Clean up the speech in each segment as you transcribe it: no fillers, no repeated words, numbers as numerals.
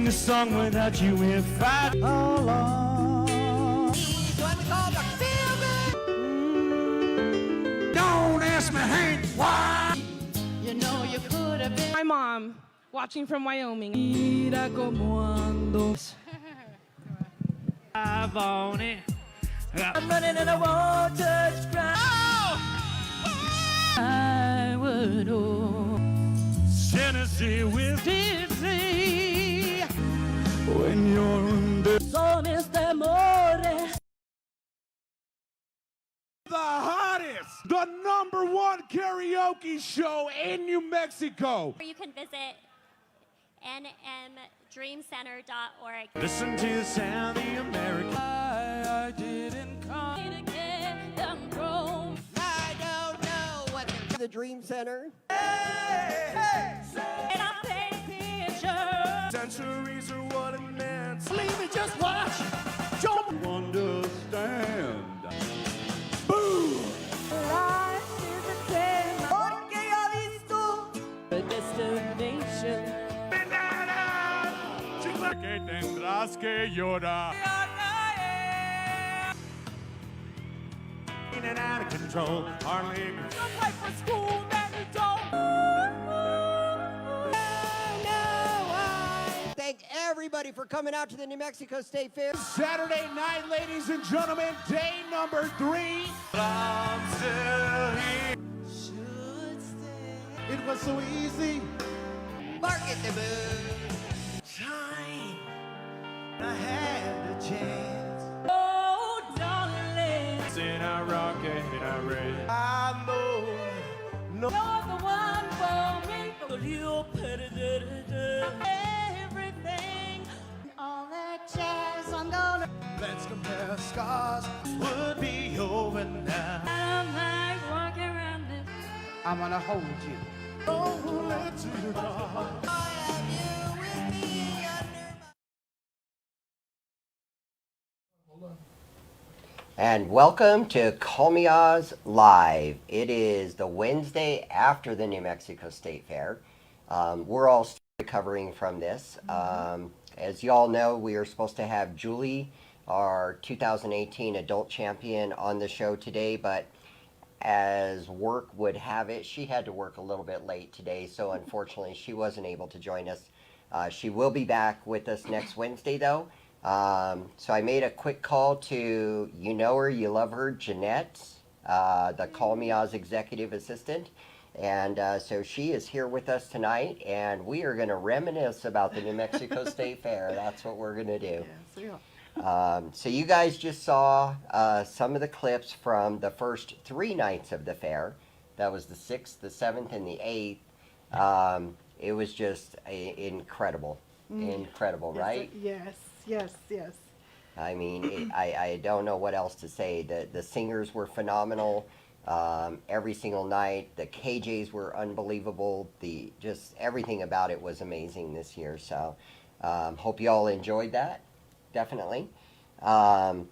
sing a song without you if I alone. Don't ask me, Hank, why? You know you could have been my mom, watching from Wyoming. Mira como ando. I've on it. I'm running and I won't touch ground. I would owe Tennessee with dizzy when you're under. Son este amore. The hottest, the #1 karaoke show in New Mexico. You can visit nmdreamcenter.org. Listen to the sound of the American. I didn't come To get them grown. I don't know what the Dream Center. Hey, hey, And I take pictures. centuries are what it meant. Leave me, just watch. Don't understand. Boom! Life is a tale. Porque ha visto. A destination. Banana, chica que tendrás que llorar. In and out of control, hardly. Fight for school that you don't. Thank everybody for coming out to the New Mexico State Fair. Saturday night, ladies and gentlemen, day #3. I'm still here. It was so easy. Market the moon. Time I had a chance. Oh, darling, In a rocket, in a red. I know. No. you're the one for me. You put it everything. All that jazz, I'm gonna. Let's compare scars. Would be over now. I'm like walking around this. I'm gonna hold you. Don't let you go. And welcome to Call Me Oz Live. It is the Wednesday after the New Mexico State Fair. We're all still recovering from this. As you all know, we are supposed to have Julie, our 2018 adult champion, on the show today, but as work would have it, she had to work a little bit late today, so unfortunately she wasn't able to join us. She will be back with us next Wednesday, though. So I made a quick call to, you know her, you love her, Jeanette, the Call Me Oz executive assistant. And so she is here with us tonight, and we are going to reminisce about the New Mexico State Fair. That's what we're going to do. So you guys just saw some of the clips from the first 3 nights of the fair. That was the 6th, the 7th, and the 8th. It was just incredible. Incredible, right? Yes, yes, yes. I mean, I don't know what else to say. The singers were phenomenal every single night. The KJs were unbelievable. Just everything about it was amazing this year. So hope you all enjoyed that. Definitely. What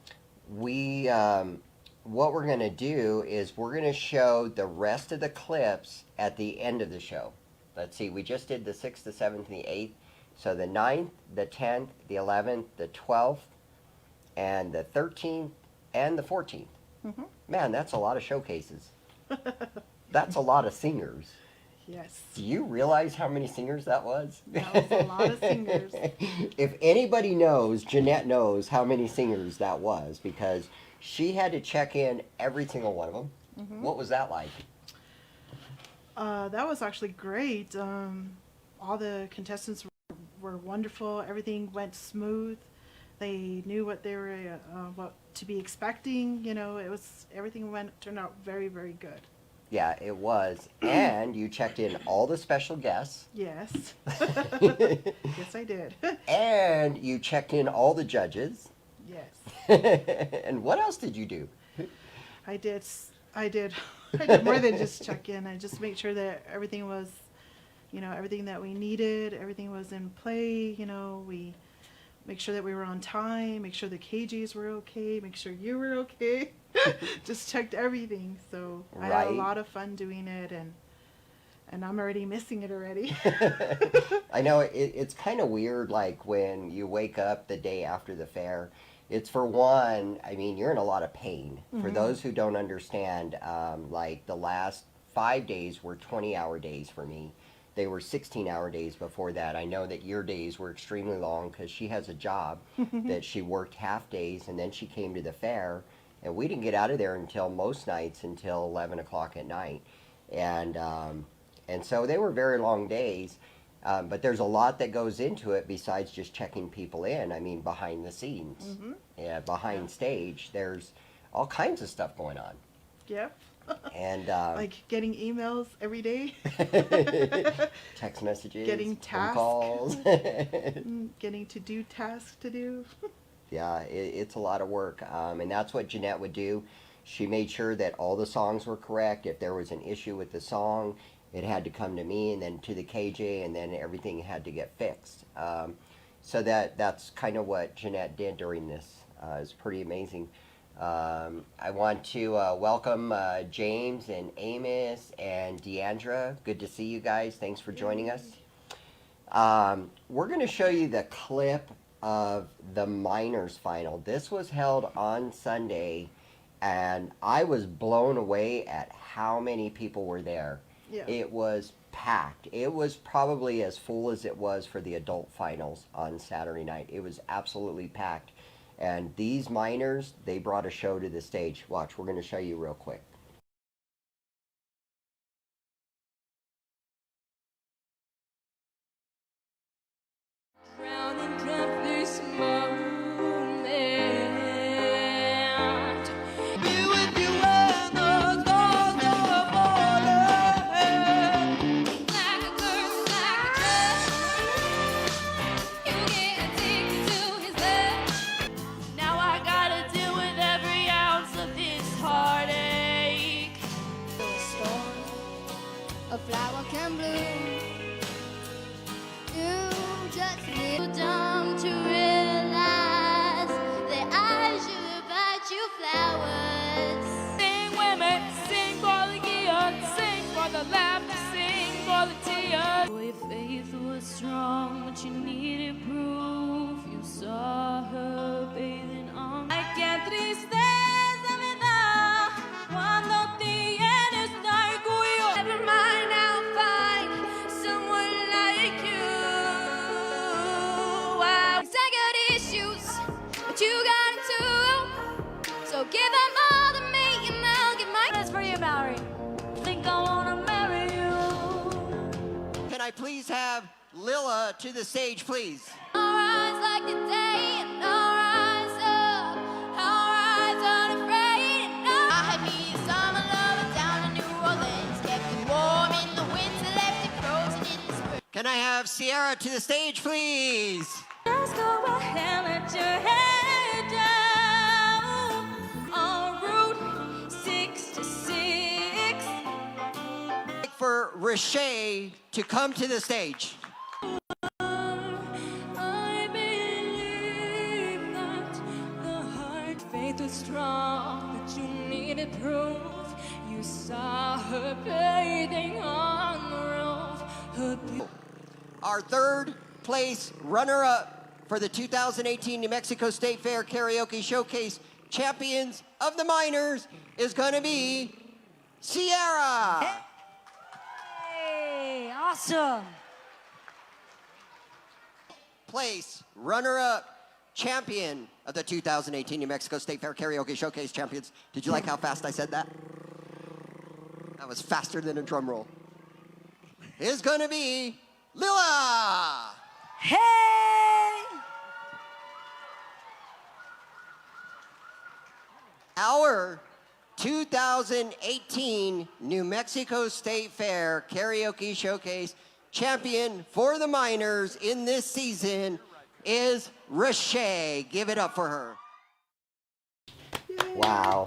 we're going to do is we're going to show the rest of the clips at the end of the show. Let's see, we just did the 6th, the 7th, and the 8th. So the 9th, the 10th, the 11th, the 12th, and the 13th, and the 14th. Mm-hmm. Man, that's a lot of showcases. That's a lot of singers. Yes. Do you realize how many singers that was? That was a lot of singers. If anybody knows, Jeanette knows how many singers that was, because she had to check in every single one of them. Mm-hmm. What was that like? That was actually great. All the contestants were wonderful. Everything went smooth. They knew what they were, what to be expecting. You know, everything turned out very, very good. Yeah, it was. And you checked in all the special guests. Yes. Yes, I did. And you checked in all the judges. Yes. And what else did you do? I did more than just check in. I just made sure that everything was, everything that we needed, everything was in play. We make sure that we were on time, make sure the KJs were okay, make sure you were okay. Just checked everything. So I had a lot of fun doing it, and I'm already missing it already. I know it's kind of weird, like when you wake up the day after the fair. It's for one, I mean, you're in a lot of pain. For those who don't understand, like the last 5 days were 20-hour days for me. They were 16-hour days before that. I know that your days were extremely long because she has a job that she worked half days, and then she came to the fair, and we didn't get out of there until most nights until 11 o'clock at night. And so they were very long days, but there's a lot that goes into it besides just checking people in. I mean, behind the scenes, behind stage, there's all kinds of stuff going on. Yep. And Like getting emails every day, text messages, getting phone tasks. calls. getting to do tasks to do. Yeah, it's a lot of work, and that's what Jeanette would do. She made sure that all the songs were correct. If there was an issue with the song, it had to come to me and then to the KJ, and then everything had to get fixed. So that's kind of what Jeanette did during this. It's pretty amazing. I want to welcome James and Amos and Deandra. Good to see you guys. Thanks for joining us. We're going to show you the clip of the Minors final. This was held on Sunday, and I was blown away at how many people were there. Yeah. It was packed. It was probably as full as it was for the adult finals on Saturday night. It was absolutely packed. And these minors, they brought a show to the stage. Watch, we're going to show you real quick. Now I gotta deal with every ounce of this heartache. A flower can bloom. You just too dumb to realize that I should have bought you flowers. Sing women, sing for the gears, sing for the laughter, sing for the tears. Your faith was strong, but you needed proof. You saw her bathing on. Ay, qué tristeza me da cuando tienes orgullo. Never mind, I'll find someone like you. I got issues, but you got them too. So give them all to me and I'll get mine. That's for you, Mallory. Think I wanna marry you. Can I please have Lila to the stage, please? Our eyes like the day and our eyes up. Our eyes unafraid and I had me a summer lover down in New Orleans. Kept it warm in the winter, left it frozen in the spring. Can I have Sierra to the stage, please? Just go ahead, let your head down on Route 66. For Rashay to come to the stage. I believe that the heart faith was strong, but you needed proof. You saw her bathing on the roof. Our third place runner-up for the 2018 New Mexico State Fair Karaoke Showcase champions of the Minors is going to be Sierra. Hey, awesome. Place runner-up champion of the 2018 New Mexico State Fair Karaoke Showcase champions. Did you like how fast I said that? That was faster than a drum roll. Is going to be Lila. Hey! Our 2018 New Mexico State Fair Karaoke Showcase champion for the Minors in this season is Rashay. Give it up for her. Wow.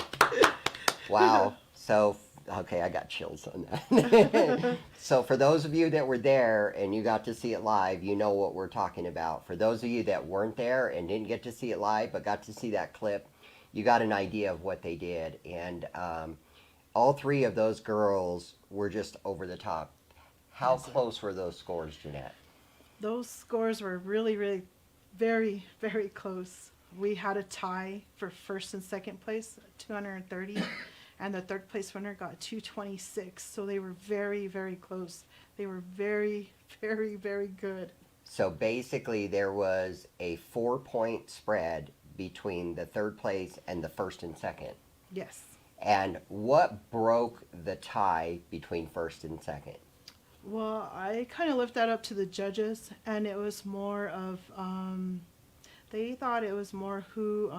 Wow. So, okay, I got chills on that. So for those of you that were there and you got to see it live, you know what we're talking about. For those of you that weren't there and didn't get to see it live but got to see that clip, you got an idea of what they did. And all three of those girls were just over the top. How Yes, sir. close were those scores, Jeanette? Those scores were really, really, very, very close. We had a tie for first and second place, 230, and the third place winner got 226. So they were very, very close. They were very, very, very good. So basically, there was a 4-point spread between the third place and the first and second. Yes. And what broke the tie between first and second? Well, I kind of left that up to the judges, and it was more of, they thought it was more who,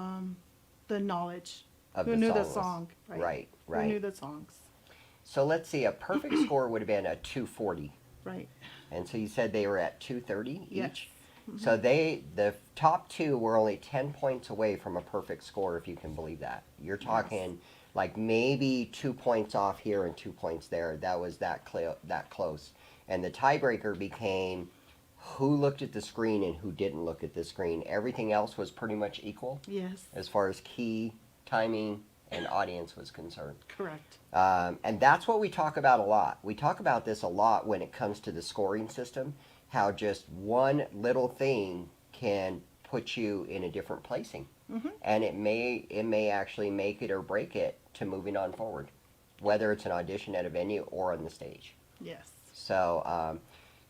the knowledge, Of who the knew the songs. song. Right, Who knew right. the songs. So let's see, a perfect score would have been a 240. Right. And so you said they were at 230 Yes. each? So the top two were only 10 points away from a perfect score, if you can believe that. You're talking like maybe 2 points off here and 2 points there. That was that close. And the tiebreaker became who looked at the screen and who didn't look at the screen. Everything else was pretty much equal Yes. as far as key, timing, and audience was concerned. Correct. And that's what we talk about a lot. We talk about this a lot when it comes to the scoring system, how just one little thing can put you in a different placing. And it may actually make it or break it to moving on forward, whether it's an audition at a venue or on the stage. Yes. So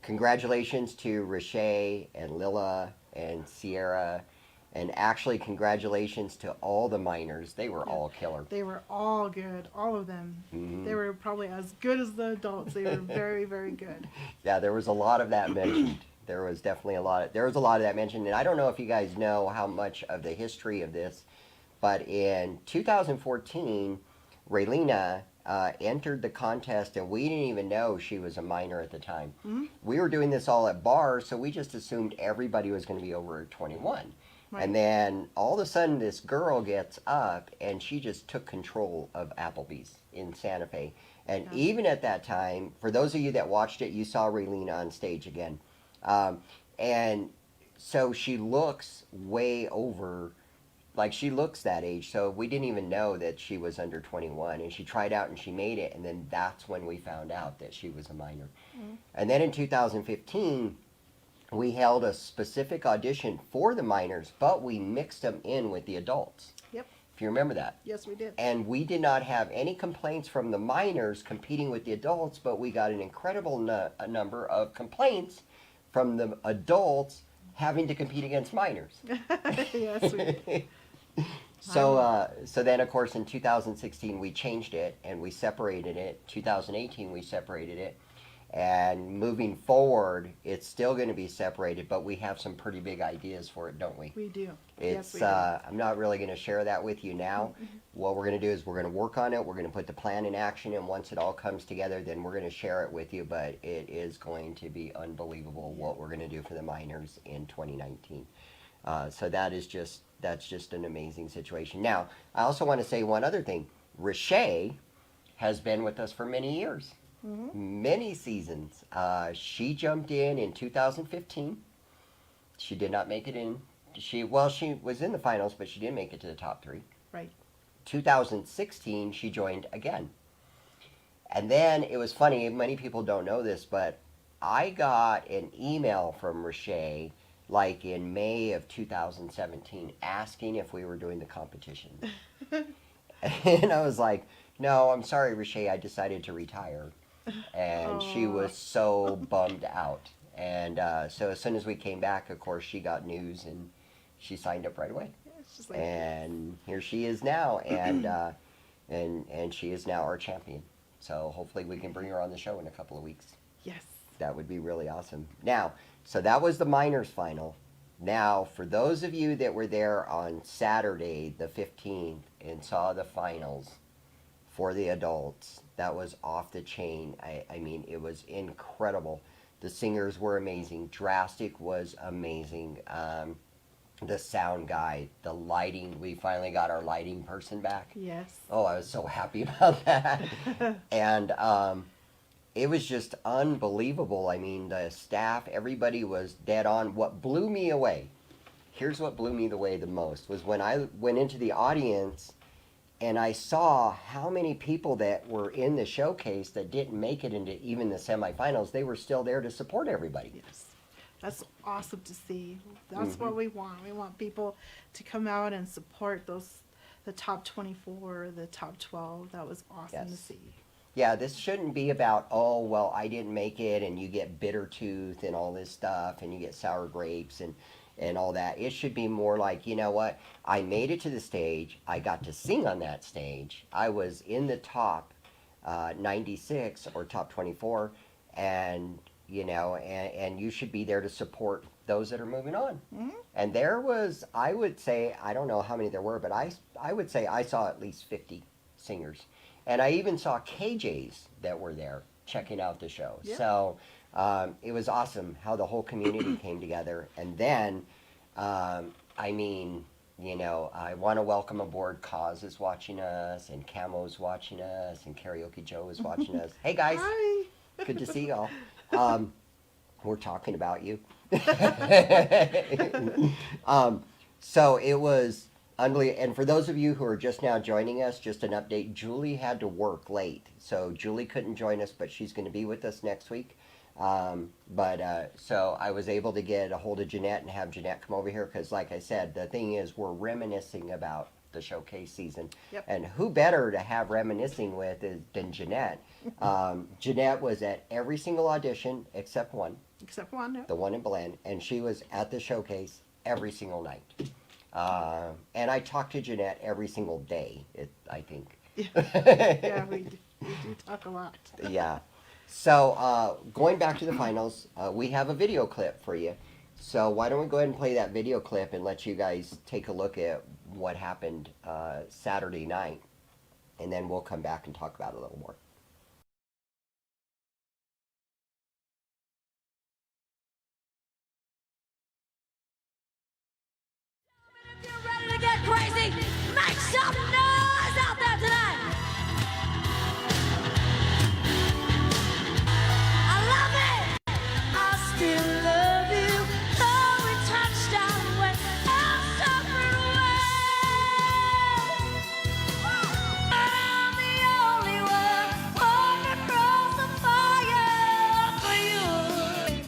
congratulations to Riche and Lila and Sierra. And actually, congratulations to all the minors. They were all killer. They were all good, all of them. They were probably as good as the adults. They were very, very good. Yeah, there was a lot of that mentioned. There was definitely a lot of that mentioned. And I don't know if you guys know how much of the history of this, but in 2014, Raylina entered the contest, and we didn't even know she was a minor at the time. We were doing this all at bars, so we just assumed everybody was going to be over 21. Right. And then all of a sudden, this girl gets up, and she just took control of Applebee's in Santa Fe. And even at that time, for those of you that watched it, you saw Raylina on stage again. And so she looks way over, like she looks that age. So we didn't even know that she was under 21. And she tried out and she made it. And then that's when we found out that she was a minor. And then in 2015, we held a specific audition for the minors, but we mixed them in with the adults. Yep. If you remember that. Yes, we did. And we did not have any complaints from the minors competing with the adults, but we got an incredible number of complaints from the adults having to compete against minors. Yes, we did. So then, of course, in 2016, we changed it and we separated it. 2018, we separated it. And moving forward, it's still going to be separated, but we have some pretty big ideas for it, don't we? We do. It's, Yes, we do. I'm not really going to share that with you now. What we're going to do is we're going to work on it. We're going to put the plan in action, and once it all comes together, then we're going to share it with you. But it is going to be unbelievable what we're going to do for the minors in 2019. So that's just an amazing situation. Now, I also want to say one other thing. Riche has been with us for many years. Many seasons. She jumped in 2015. She did not make it in. She was in the finals, but she didn't make it to the top 3. Right. 2016, she joined again. And then it was funny, many people don't know this, but I got an email from Riche like in May of 2017 asking if we were doing the competition. And I was like, no, I'm sorry, Riche, I decided to retire. And she was so bummed out. And so as soon as we came back, of course, she got news and she signed up right away. It's just like, And here she is now, and she is now our champion. So hopefully we can bring her on the show in a couple of weeks. yes. That would be really awesome. Now, so that was the minors final. Now, for those of you that were there on Saturday, the 15th, and saw the finals for the adults, that was off the chain. I mean, it was incredible. The singers were amazing. Drastic was amazing. The sound guy, the lighting, we finally got our lighting person back. Yes. Oh, I was so happy about that. And it was just unbelievable. I mean, the staff, everybody was dead on. What blew me away, here's what blew me away the most, was when I went into the audience and I saw how many people that were in the showcase that didn't make it into even the semifinals. They were still there to support everybody. Yes, that's awesome to see. That's what we want. We want people to come out and support the top 24, the top 12. That was awesome to Yes. see. Yeah, this shouldn't be about, oh, well, I didn't make it, and you get bitter tooth and all this stuff, and you get sour grapes and all that. It should be more like, you know what, I made it to the stage, I got to sing on that stage, I was in the top 96 or top 24, and, you know, and you should be there to support those that are moving on. And there was, I would say, I don't know how many there were, but I would say I saw at least 50 singers. And I even saw KJs that were there checking out the show. Yeah. So it was awesome how the whole community came together. And then, I mean, you know, I want to welcome aboard Kaz is watching us, and Camo's watching us, and Karaoke Joe is watching us. Hey, guys. Hi. Good to see y'all. We're talking about you. So it was unbelievable. And for those of you who are just now joining us, just an update. Julie had to work late. So Julie couldn't join us, but she's going to be with us next week. So I was able to get a hold of Jeanette and have Jeanette come over here because, like I said, the thing is we're reminiscing about the showcase season. Yep. And who better to have reminiscing with than Jeanette? Jeanette was at every single audition except one, Except one. No. the one in Belen, and she was at the showcase every single night. And I talked to Jeanette every single day, I think. Yeah, we do talk a lot. Yeah. So going back to the finals, we have a video clip for you. So why don't we go ahead and play that video clip and let you guys take a look at what happened Saturday night, and then we'll come back and talk about it a little more. If you're ready to get crazy, make some noise out there tonight. I love it. I still love you. Though we touched down when I'm suffering away. I'm the only one walking across the fire for you.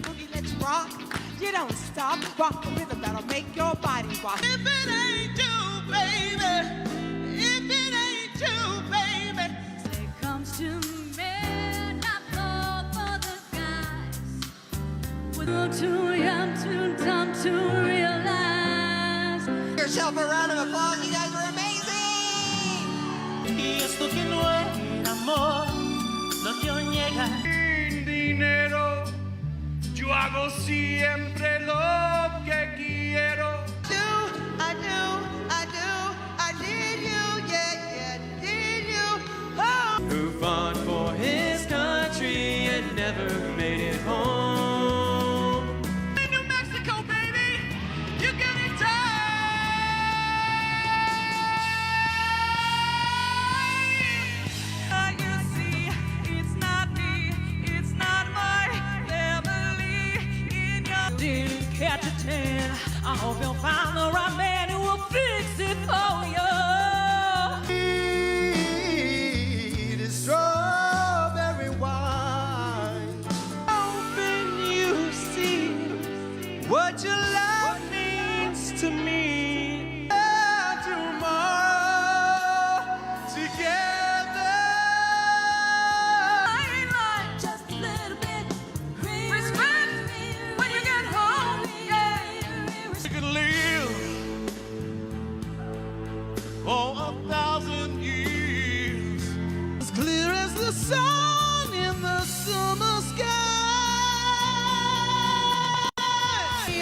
Boogie, let's rock. You don't stop. Rock the rhythm that'll make your body rock. If it ain't you, baby. If it ain't you, baby. It comes to men, I fall for the guys. We're too young, too dumb to realize. Yourself a round of applause. You guys are amazing. Y esto que no era amor, no quiero niegar. Sin dinero, yo hago siempre lo que quiero. I need you, yeah, need you. Oh. Who fought for his country and never made it home. In New Mexico, baby, you get it done. You see, it's not me, it's not my family in your. Didn't catch a 10. I hope you'll find the right man who will fix it for you. It is strawberry wine. Hoping you see what your love means to me. Tomorrow together. Just a little bit. Respect when you get home, yeah. We could live for 1,000 years, as clear as the sun in the summer sky.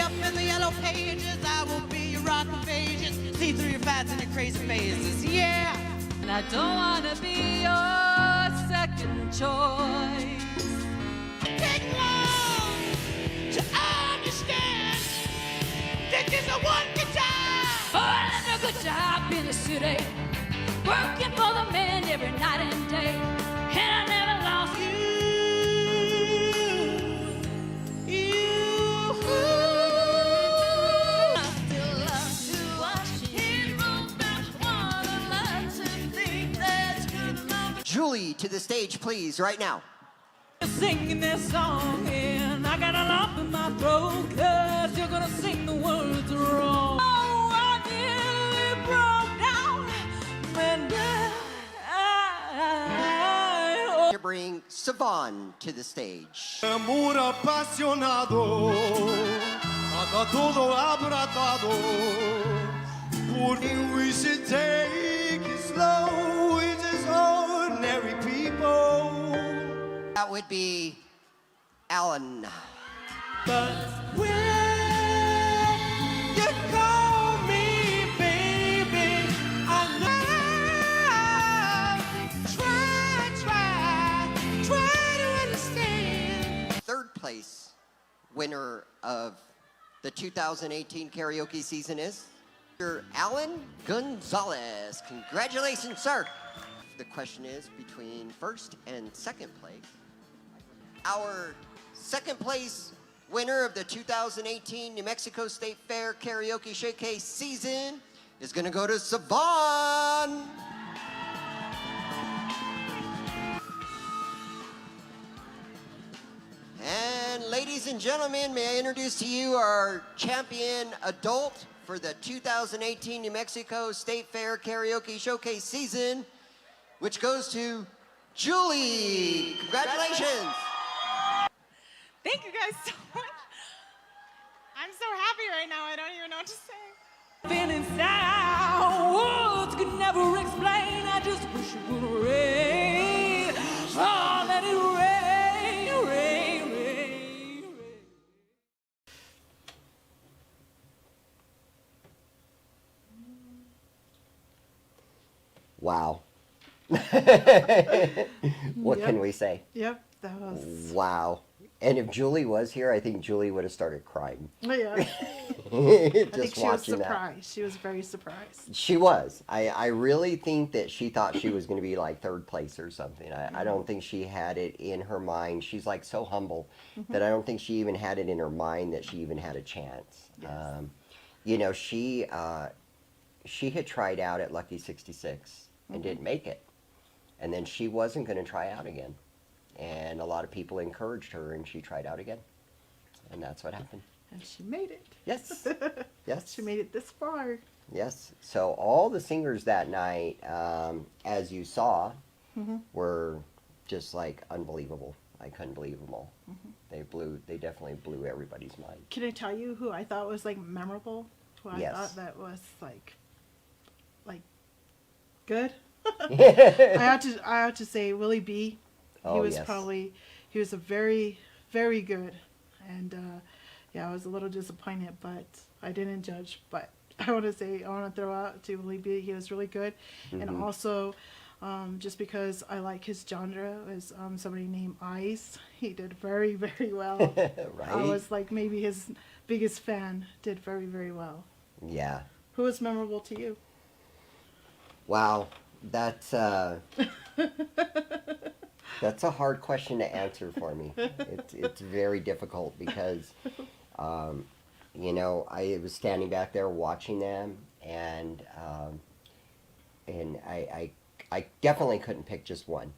Up in the yellow pages, I will be your rock invasion. See through your fads and your crazy phases, yeah. And I don't wanna be your second choice. Take long to understand this is a one good time. Oh, I did a good job in the city, working for the men every night and day, and I never lost you. I still love to watch heroes that wanna learn to think. to the stage, please, right now. Singing this song and I got a lump in my throat 'cause you're gonna sing the words wrong. Oh, I nearly broke down when To bring Savon to the stage. Amor apasionado, anda todo abrazado. Por we should take it slow, we're just ordinary people. That would be Alan. but when you call me baby, I know try to understand. Third place winner of the 2018 karaoke season is Mr. Alan Gonzalez. Congratulations, sir. The question is between first and second place. Our second place winner of the 2018 New Mexico State Fair Karaoke Showcase season is going to go to Savon. And ladies and gentlemen, may I introduce to you our champion adult for the 2018 New Mexico State Fair Karaoke Showcase season, which goes to Julie. Congratulations. Thank you guys so much. I'm so happy right now. I don't even know what to say. Feeling sound, words could never explain. I just wish it would rain. Oh, let it rain, rain, rain, rain. Wow. What can we say? Yep, that was. Wow. And if Julie was here, I think Julie would have started crying. Oh, yeah. I Just think she was watching that. surprised. She was very surprised. She was. I really think that she thought she was going to be like third place or something. I don't think she had it in her mind. She's like so humble that I don't think she even had it in her mind that she even had a chance. Yes. You know, she had tried out at Lucky 66 and didn't make it. And then she wasn't going to try out again. And a lot of people encouraged her and she tried out again. And that's what happened. And she made it. Yes. Yes. She made it this far. Yes. So all the singers that night, as you saw, were just like unbelievable. I couldn't believe them all. They definitely blew everybody's mind. Can I tell you who I thought was like memorable? Who I Yes. thought that was like good? I have to say Willie B. Oh, He was yes. he was a very, very good. And yeah, I was a little disappointed, but I didn't judge. But I want to throw out to Willie B. He was really good. And also, just because I like his genre, is somebody named Ice. He did very, very well. Right? I was like maybe his biggest fan. Did very, very well. Yeah. Who was memorable to you? Wow. That's a hard question to answer for me. It's very difficult because, you know, I was standing back there watching them, and I definitely couldn't pick just one.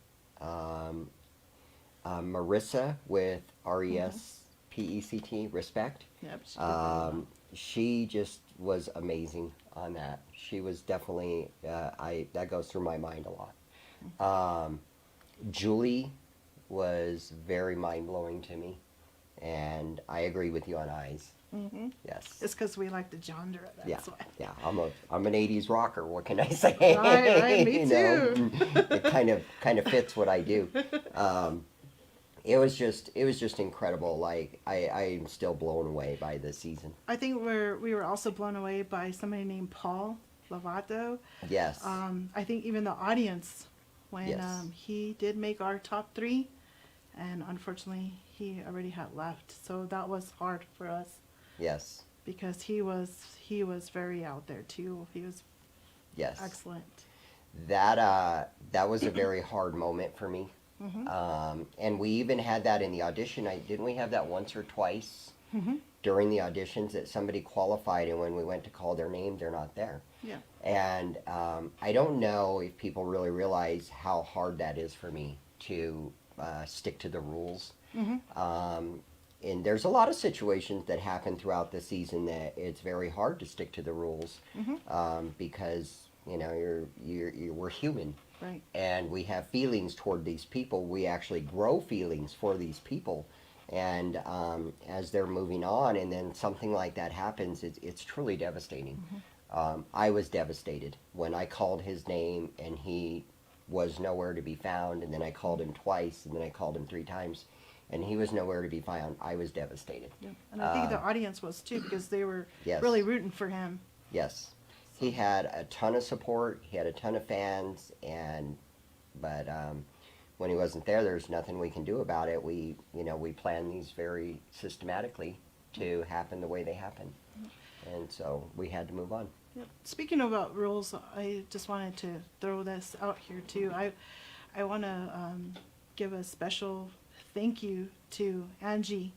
Marissa with RESPECT, Respect. Yep. She did very well. She just was amazing on that. She was definitely, that goes through my mind a lot. Julie was very mind-blowing to me, and I agree with you on Eyes. Yes. It's because we like the genre. That's Yeah, why. yeah. I'm an '80s rocker. What can I say? Right, me You know, too. it kind of fits what I do. It was just incredible. Like I'm still blown away by this season. I think we were also blown away by somebody named Paul Lovato. Yes. I think even the audience, when Yes. he did make our top 3, and unfortunately he already had left, so that was hard for us Yes. because he was very out there too. He was Yes. excellent. That was a very hard moment for me. And we even had that in the audition night. Didn't we have that once or twice during the auditions that somebody qualified, and when we went to call their name, they're not there. Yeah. And I don't know if people really realize how hard that is for me to stick to the rules. And there's a lot of situations that happen throughout the season that it's very hard to stick to the rules because we're human. Right. And we have feelings toward these people. We actually grow feelings for these people. And as they're moving on, and then something like that happens, it's truly devastating. I was devastated when I called his name and he was nowhere to be found, and then I called him twice, and then I called him 3 times, and he was nowhere to be found. I was devastated. Yeah. And I think the audience was too, because they were Yes. really rooting for him. Yes. He had a ton of support. He had a ton of fans, but when he wasn't there, there's nothing we can do about it. We plan these very systematically to happen the way they happen, and so we had to move on. Yep. Speaking about rules, I just wanted to throw this out here too. I want to give a special thank you to Angie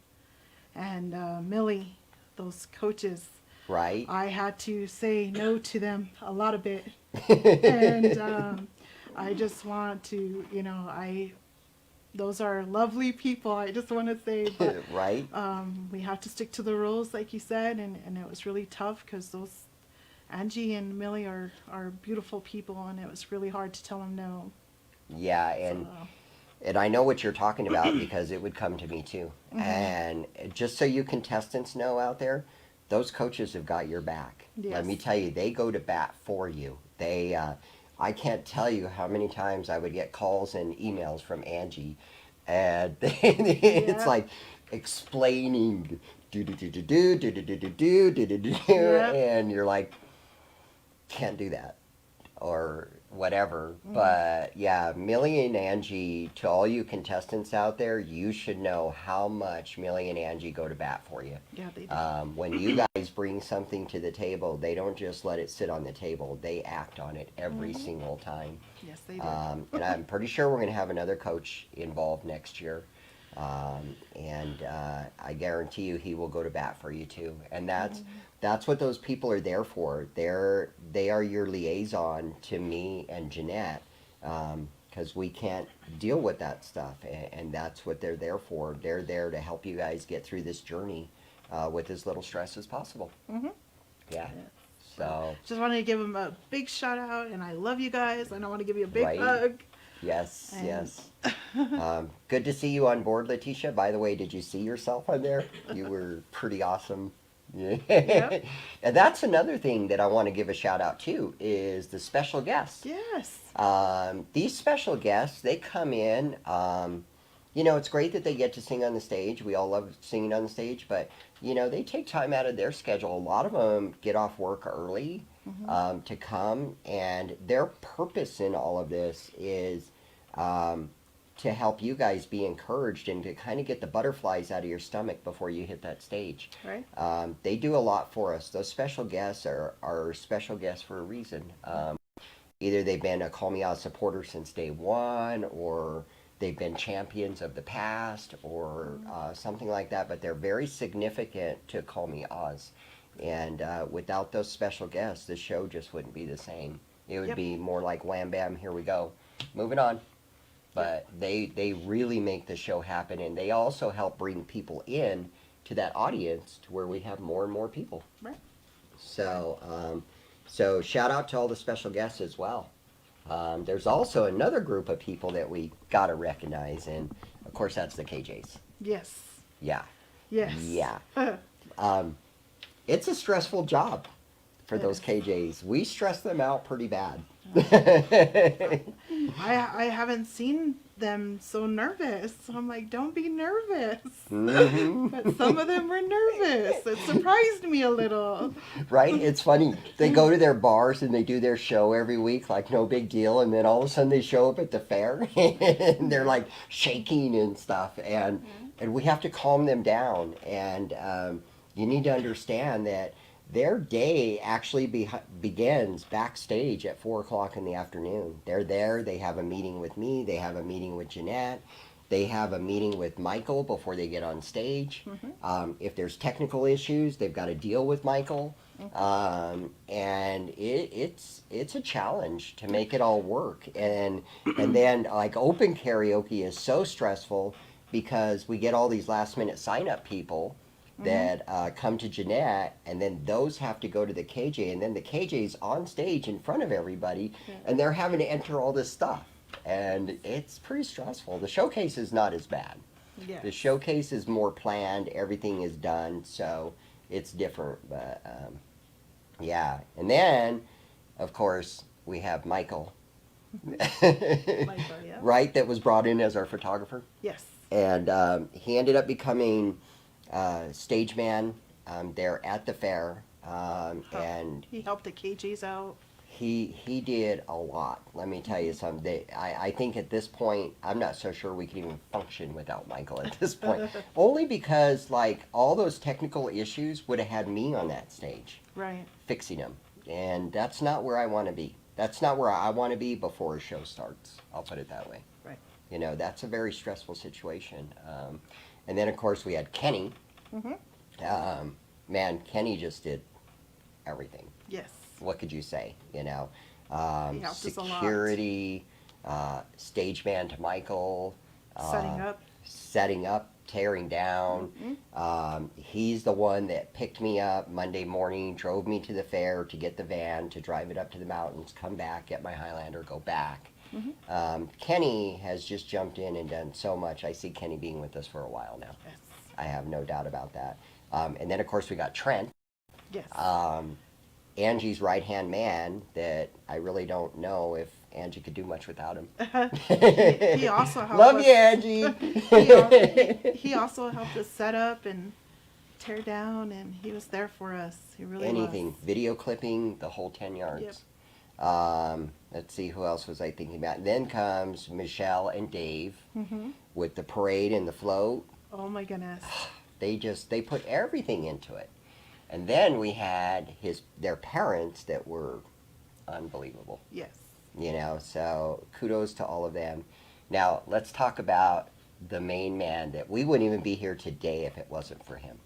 and Millie, those coaches. Right? I had to say no to them a lot of bit. And I just want to, those are lovely people, I just want to say. But, Right? we have to stick to the rules, like you said, and it was really tough because those Angie and Millie are beautiful people, and it was really hard to tell them no. Yeah, and I know what you're talking about because it would come to me too. And just so you contestants know out there, those coaches have got your back. Yes. Let me tell you, they go to bat for you. They, I can't tell you how many times I would get calls and emails from Angie, and it's like explaining, and you're like, can't do that, or whatever. But yeah, Millie and Angie, to all you contestants out there, you should know how much Millie and Angie go to bat for you. Yeah, they do. When you guys bring something to the table, they don't just let it sit on the table. They act on it every single time. Yes, they do. And I'm pretty sure we're going to have another coach involved next year. And I guarantee you he will go to bat for you too. And that's what those people are there for. They are your liaison to me and Jeanette, because we can't deal with that stuff, and that's what they're there for. They're there to help you guys get through this journey with as little stress as possible. Yeah. So Just wanted to give them a big shout out, and I love you guys, and I want to give you a big Right. hug. yes, And- yes. Good to see you on board, Letitia. By the way, did you see yourself on there? You were pretty awesome. Yep. And that's another thing that I want to give a shout out to is the special guests. Yes. These special guests, they come in. It's great that they get to sing on the stage. We all love singing on the stage, but they take time out of their schedule. A lot of them get off work early to come, and their purpose in all of this is to help you guys be encouraged and to kind of get the butterflies out of your stomach before you hit that stage. Right. They do a lot for us. Those special guests are special guests for a reason. Either they've been a Call Me Oz supporter since day one, or they've been champions of the past, or something like that, but they're very significant to Call Me Oz. And without those special guests, the show just wouldn't be the same. It would Yep. be more like wham bam, here we go, moving on. But they really make the show happen, and they also help bring people in to that audience to where we have more and more people. Right. So, so shout out to all the special guests as well. There's also another group of people that we gotta recognize, and of course that's the KJs. Yes. Yeah, Yes. yeah. It's a stressful job for those KJs. We stress them out pretty bad. I haven't seen them so nervous. So I'm like, don't be nervous. But some of them were nervous. It surprised me a little. Right? It's funny. They go to their bars and they do their show every week like no big deal, and then all of a sudden they show up at the fair and they're like shaking and stuff, and we have to calm them down. And you need to understand that their day actually begins backstage at 4 o'clock in the afternoon. They're there. They have a meeting with me. They have a meeting with Jeanette. They have a meeting with Michael before they get on stage. If there's technical issues, they've got to deal with Michael. And it's a challenge to make it all work. And then like open karaoke is so stressful because we get all these last minute sign up people that come to Jeanette, and then those have to go to the KJ, and then the KJ's on stage in front of everybody, and they're having to enter all this stuff. And it's pretty stressful. The showcase is not as bad. Yeah. The showcase is more planned. Everything is done, so it's different. But yeah, and then of course we have Michael, Michael, yeah. right? That was brought in as our photographer, Yes. and he ended up becoming stage man there at the fair, and He helped the KJs out. he did a lot. Let me tell you something. I think at this point, I'm not so sure we can even function without Michael at this point. Only because, like, all those technical issues would have had me on that stage Right. fixing them. And that's not where I want to be. That's not where I want to be before a show starts. I'll put it that way. Right. You know, that's a very stressful situation. And then, of course, we had Kenny. Man, Kenny just did everything. Yes. What could you say? You know, He helped us a lot. security, stage man to Michael, setting up, tearing down. He's the one that picked me up Monday morning, drove me to the fair to get the van, to drive it up to the mountains, come back, get my Highlander, go back. Kenny has just jumped in and done so much. I see Kenny being with us for a while now. Yes. I have no doubt about that. And then, of course, we got Trent. Yes. Angie's right-hand man that I really don't know if Angie could do much without him. He also helped Love us. you, Angie. He also helped us set up and tear down, and he was there for us. He really Anything. was. Video clipping, the whole 10 yards. Let's see, who else was I thinking about? And then comes Michelle and Dave with the parade and the float. Oh my goodness. They put everything into it. And then we had their parents that were unbelievable. Yes. You know, so kudos to all of them. Now, let's talk about the main man that we wouldn't even be here today if it wasn't for him.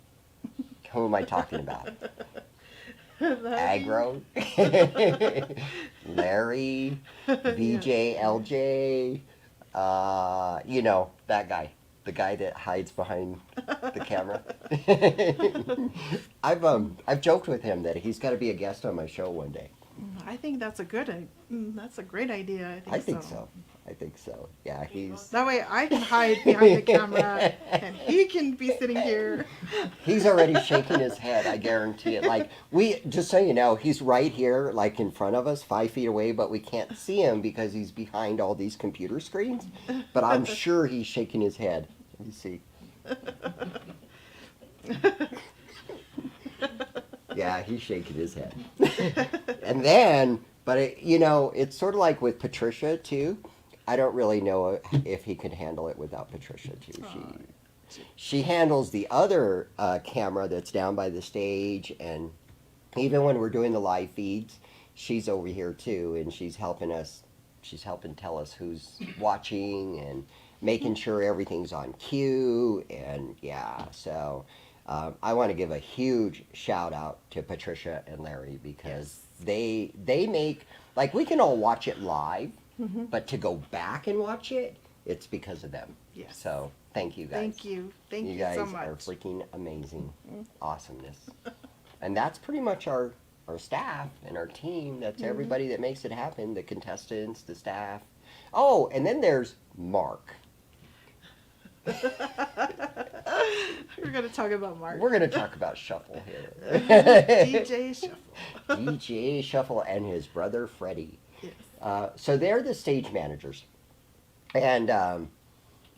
Who am I talking about? Agro, Larry, VJ, LJ, you know, that guy. The guy that hides behind the camera. I've joked with him that he's got to be a guest on my show one day. I think that's a great idea. I think so. Yeah, he's That way I can hide behind the camera and he can be sitting here. he's already shaking his head. I guarantee it. Like just so you know, he's right here, like in front of us, 5 feet away, but we can't see him because he's behind all these computer screens. But I'm sure he's shaking his head. Let me see. Yeah, he's shaking his head. And then, but you know, it's sort of like with Patricia too. I don't really know if he could handle it without Patricia too. She handles the other camera that's down by the stage, and even when we're doing the live feeds, she's over here too, and she's helping us. She's helping tell us who's watching and making sure everything's on cue, and yeah, so I want to give a huge shout out to Patricia and Larry because they make, like, we can all watch it live, but to go back and watch it, it's because of them. Yes. So thank you guys. Thank you so much. You guys are freaking amazing. Awesomeness. And that's pretty much our staff and our team. That's everybody that makes it happen. The contestants, the staff. Oh, and then there's Mark. We're going to talk about Mark. We're going to talk about Shuffle here. DJ Shuffle. DJ Shuffle and his brother Freddie. Yes. So they're the stage managers. And,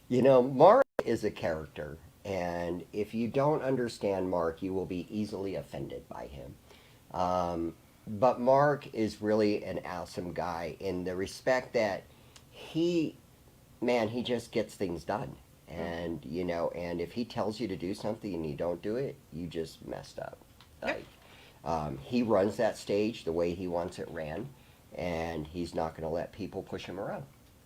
you know, Mark is a character. And if you don't understand Mark, you will be easily offended by him. But Mark is really an awesome guy in the respect that he just gets things done. And, you know, and if he tells you to do something and you don't do it, you just messed up. Like, he runs that stage the way he wants it ran, and he's not going to let people push him around.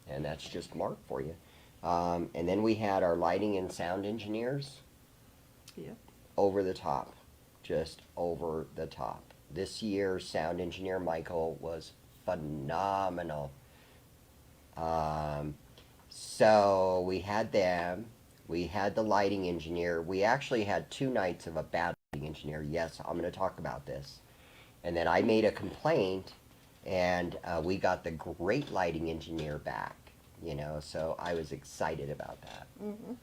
And that's just Mark for you. And then we had our lighting and sound engineers. Yep. Over the top. Just over the top. This year's sound engineer, Michael, was phenomenal. So we had them. We had the lighting engineer. We actually had 2 nights of a bad lighting engineer. Yes, I'm going to talk about this. And then I made a complaint, and we got the great lighting engineer back. You know, so I was excited about that. Mm-hmm.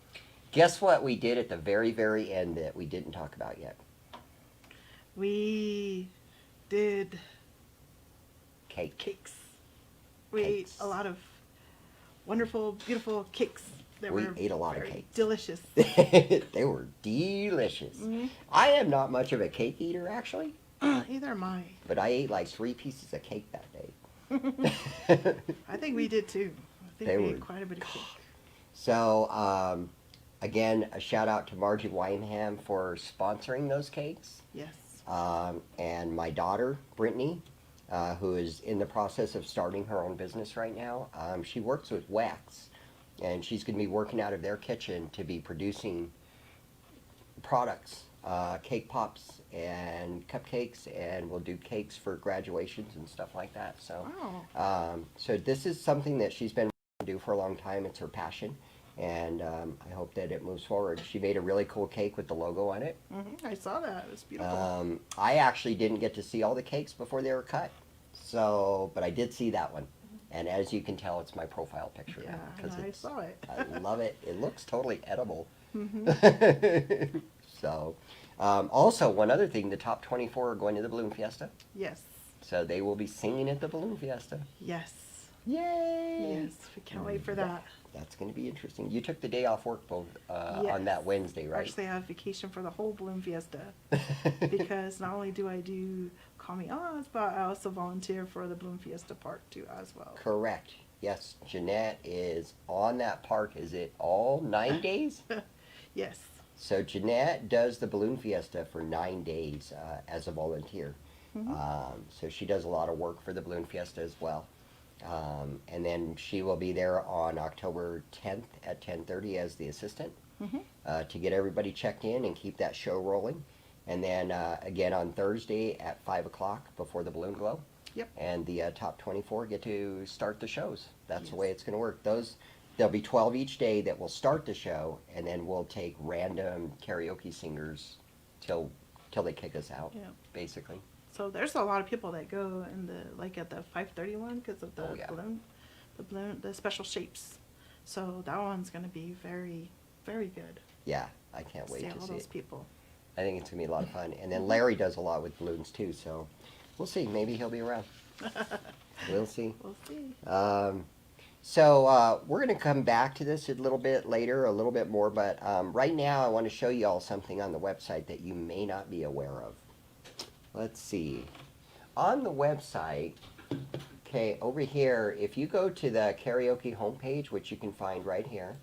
Guess what we did at the very, very end that we didn't talk about yet? We did Cakes. We Cakes. ate a lot of wonderful, beautiful cakes that We were ate a lot of very cakes. delicious. They were delicious. Mhm. I am not much of a cake eater, actually, Either am I. but I ate like 3 pieces of cake that day. I think we did too. I think They we were- ate quite a bit of cake. So, again, a shout out to Margie Weinham for sponsoring those cakes. Yes. And my daughter, Brittany, who is in the process of starting her own business right now. She works with Wax, and she's going to be working out of their kitchen to be producing products, cake pops and cupcakes, and we'll do cakes for graduations and stuff like that. So, Wow. so this is something that she's been wanting to do for a long time. It's her passion, and I hope that it moves forward. She made a really cool cake with the logo on it. I saw that. It was beautiful. I actually didn't get to see all the cakes before they were cut, so but I did see that one, and as you can tell, it's my profile picture Yeah, now because I saw it. I love it. It looks totally edible. Mm-hmm. So, also one other thing: the top 24 are going to the Balloon Fiesta, Yes. so they will be singing at the Balloon Fiesta. Yes. Yay! Yes. We can't wait for that. That's going to be interesting. You took the day off work both on that Yes. Wednesday, right? Actually, I have vacation for the whole Balloon Fiesta because not only do I do Call Me Oz, but I also volunteer for the Balloon Fiesta Park too as well. Correct. Yes, Jeanette is on that park. Is it all 9 days? Yes. So Jeanette does the Balloon Fiesta for 9 days as a volunteer. So she does a lot of work for the Balloon Fiesta as well. And then she will be there on October 10th at 10:30 as the assistant to get everybody checked in and keep that show rolling. And then again on Thursday at 5 o'clock before the Balloon Glow. Yep. And the top 24 get to start the shows. That's the way it's going to work. There'll be 12 each day that will start the show, and then we'll take random karaoke singers till they kick us out, Yeah. basically. So there's a lot of people that go in at the 5:31 because of the Oh, yeah. the special shapes. So that one's going to be very, very good. Yeah, I can't wait See to all see those it. people. I think it's going to be a lot of fun. And then Larry does a lot with balloons too, so we'll see. Maybe he'll be around. We'll see. We'll see. So we're going to come back to this a little bit later, a little bit more, but right now I want to show you all something on the website that you may not be aware of. Let's see. On the website, okay, over here, if you go to the karaoke homepage, which you can find right here,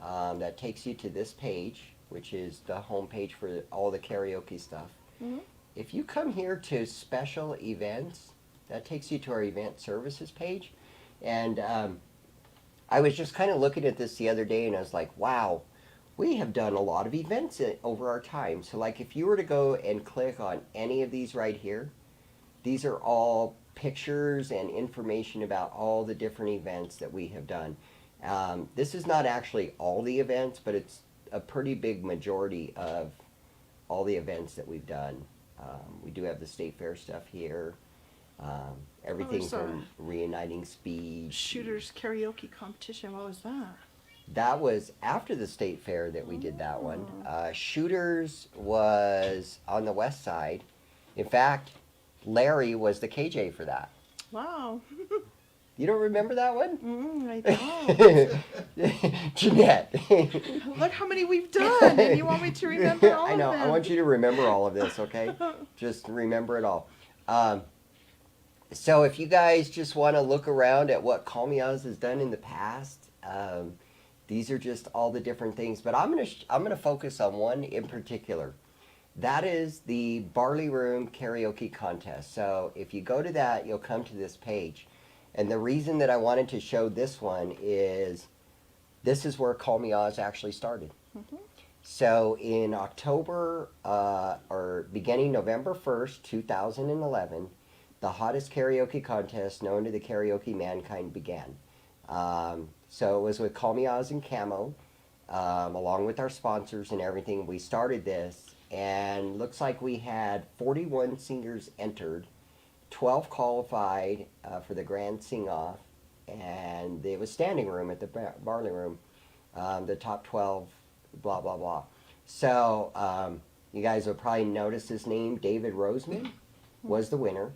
that takes you to this page, which is the homepage for all the karaoke stuff. If you come here to special events, that takes you to our event services page. And I was just kind of looking at this the other day, and I was like, wow, we have done a lot of events over our time. So like if you were to go and click on any of these right here, these are all pictures and information about all the different events that we have done. This is not actually all the events, but it's a pretty big majority of all the events that we've done. We do have the State Fair stuff here. Everything there's from reuniting speed. Shooters karaoke competition. What was that? That was after the State Fair that we did that one. Shooters was on the west side. In fact, Larry was the KJ for that. Wow. You don't remember that one? I don't. Jeanette. Look how many we've done, and you want me to remember all I know. of them. I want you to remember all of this, okay? Just remember it all. So if you guys just want to look around at what Call Me Oz has done in the past, these are just all the different things. But I'm gonna focus on one in particular. That is the Barley Room Karaoke Contest. So if you go to that, you'll come to this page. And the reason that I wanted to show this one is this is where Call Me Oz actually started. So in October, or beginning November 1st, 2011, the hottest karaoke contest known to the karaoke mankind began. So it was with Call Me Oz and Camo, along with our sponsors and everything. We started this, and looks like we had 41 singers entered, 12 qualified for the grand sing-off, and it was standing room at the Barley Room, the top 12, blah, blah, blah. So you guys will probably notice his name. David Roseman was the winner.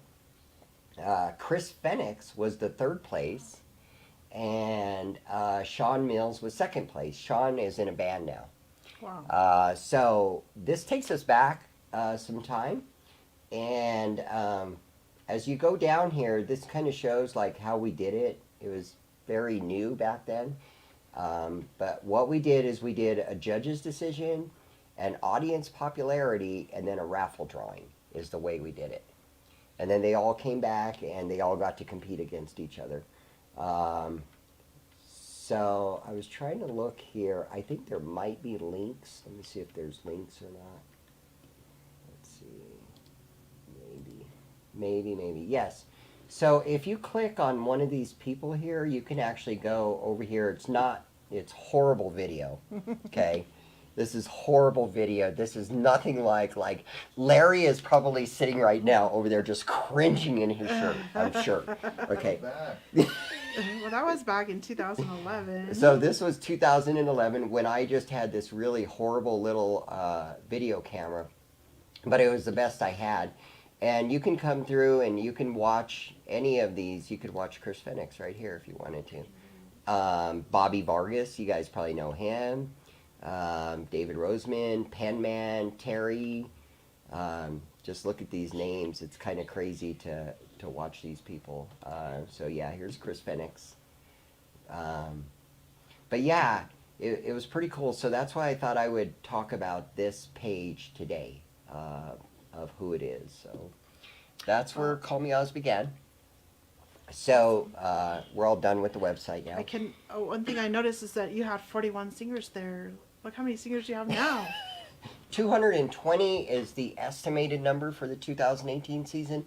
Chris Phoenix was the third place, and Sean Mills was second place. Sean is in a band now. Wow. So this takes us back some time, and as you go down here, this kind of shows like how we did it. It was very new back then, but what we did is we did a judge's decision, an audience popularity, and then a raffle drawing is the way we did it. And then they all came back and they all got to compete against each other. So I was trying to look here. I think there might be links. Let me see if there's links or not. Let's see. Maybe. Yes. So if you click on one of these people here, you can actually go over here. It's horrible video. Okay. This is horrible video. This is nothing like Larry is probably sitting right now over there just cringing in his shirt, I'm sure. Okay. Well, that was back in 2011. So this was 2011 when I just had this really horrible little video camera, but it was the best I had. And you can come through and you can watch any of these. You could watch Chris Phoenix right here if you wanted to. Bobby Vargas, you guys probably know him. David Roseman, Penman, Terry. Just look at these names. It's kind of crazy to watch these people. So yeah, here's Chris Phoenix. But yeah, it was pretty cool. So that's why I thought I would talk about this page today of who it is. So that's where Call Me Oz began. So we're all done with the website now. One thing I noticed is that you had 41 singers there. Look how many singers do you have now? 220 is the estimated number for the 2018 season.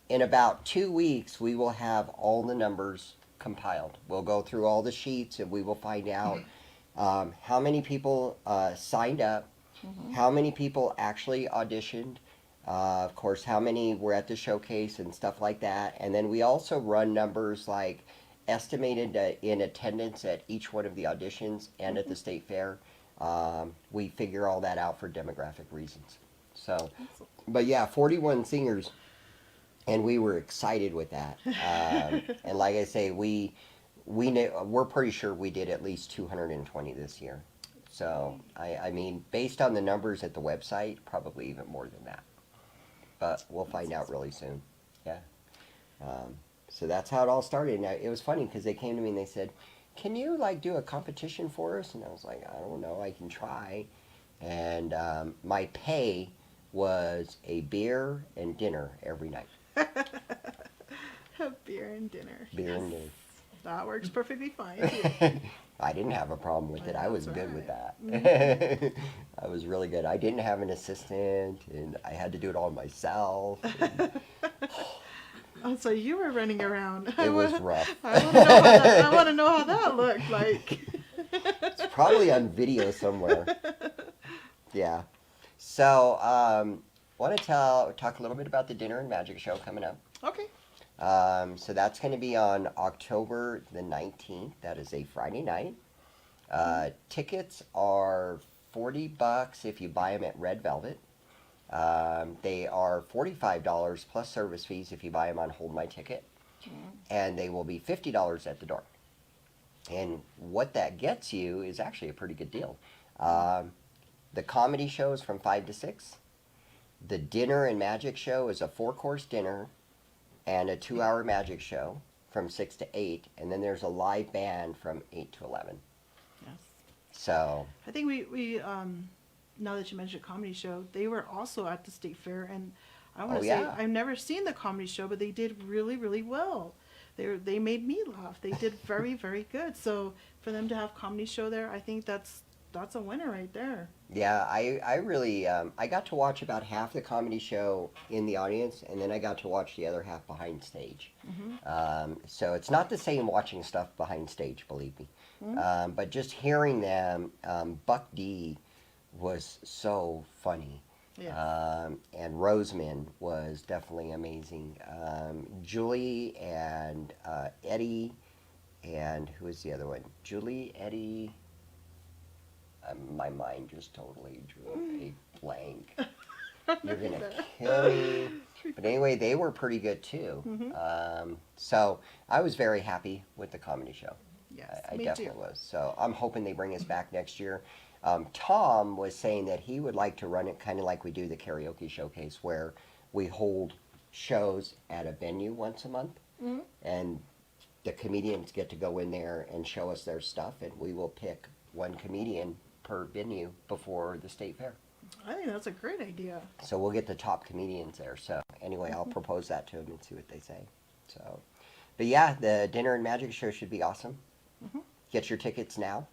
In about 2 weeks, we will have all the numbers compiled. We'll go through all the sheets and we will find out how many people signed up, how many people actually auditioned, of course, how many were at the showcase and stuff like that. And then we also run numbers like estimated in attendance at each one of the auditions and at the state fair. We figure all that out for demographic reasons. So, but yeah, 41 singers, and we were excited with that. And like I say, we're pretty sure we did at least 220 this year. So I mean, based on the numbers at the website, probably even more than that. But we'll find out really soon. Yeah. So that's how it all started. Now, it was funny because they came to me and they said, can you do a competition for us? And I was like, I don't know, I can try. And my pay was a beer and dinner every night. Beer and dinner. Beer and dinner. That works perfectly fine. I didn't have a problem with it. I was good with that. I was really good. I didn't have an assistant, and I had to do it all myself. Oh, so you were running around. It was rough. I want to know how that looked like. It's probably on video somewhere. Yeah. So, want to talk a little bit about the Dinner and Magic show coming up. Okay. So that's going to be on October the 19th. That is a Friday night. Tickets are $40 if you buy them at Red Velvet. They are $45 plus service fees if you buy them on Hold My Ticket. And they will be $50 at the door. And what that gets you is actually a pretty good deal. The comedy show is from 5 to 6. The Dinner and Magic show is a 4-course dinner and a 2-hour magic show from 6 to 8. And then there's a live band from 8 to 11. Yes. So I think we now that you mentioned comedy show, they were also at the state fair, and I want to say I've never seen the comedy show, but they did really, really well. they made me laugh. They did very, very good. So for them to have comedy show there, I think that's a winner right there. Yeah, I really I got to watch about half the comedy show in the audience, and then I got to watch the other half behind stage. So it's not the same watching stuff behind stage, believe me. But just hearing them, Buck D was so funny. Yeah. And Roseman was definitely amazing. Julie and Eddie, and who was the other one? Julie, Eddie. My mind just totally drew a blank. You're gonna kill me. But anyway, they were pretty good too. So I was very happy with the comedy show. Yes, I me definitely too. was. So I'm hoping they bring us back next year. Tom was saying that he would like to run it kind of like we do the karaoke showcase, where we hold shows at a venue once a month, and the comedians get to go in there and show us their stuff, and we will pick one comedian per venue before the state fair. I think that's a great idea. So we'll get the top comedians there. So anyway, I'll propose that to them and see what they say. So, but yeah, the Dinner and Magic show should be awesome. Get your tickets now.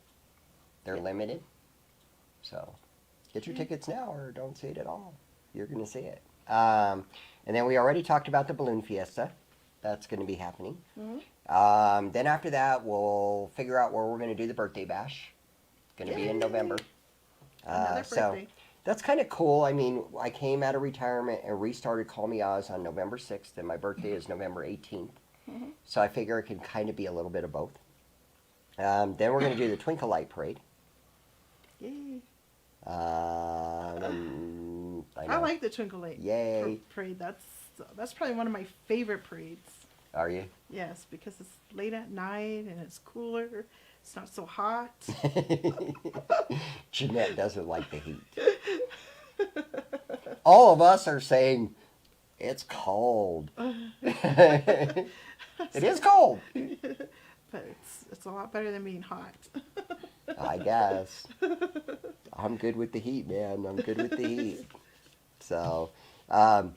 They're limited. So get your tickets now or don't see it at all. You're going to see it. And then we already talked about the Balloon Fiesta. That's going to be happening. Then after that, we'll figure out where we're going to do the birthday bash. Going to be in November. Another So birthday. that's kind of cool. I mean, I came out of retirement and restarted Call Me Oz on November 6th, and my birthday is November 18th. So I figure it can kind of be a little bit of both. Then we're going to do the Twinkle Light Parade. Yay. I I like the Twinkle Light Yay. Parade. That's probably one of my favorite parades. Are you? Yes, because it's late at night and it's cooler. It's not so hot. Jeanette doesn't like the heat. All of us are saying it's cold. It is cold. But it's a lot better than being hot. I guess. I'm good with the heat, man. I'm good with the heat. So, and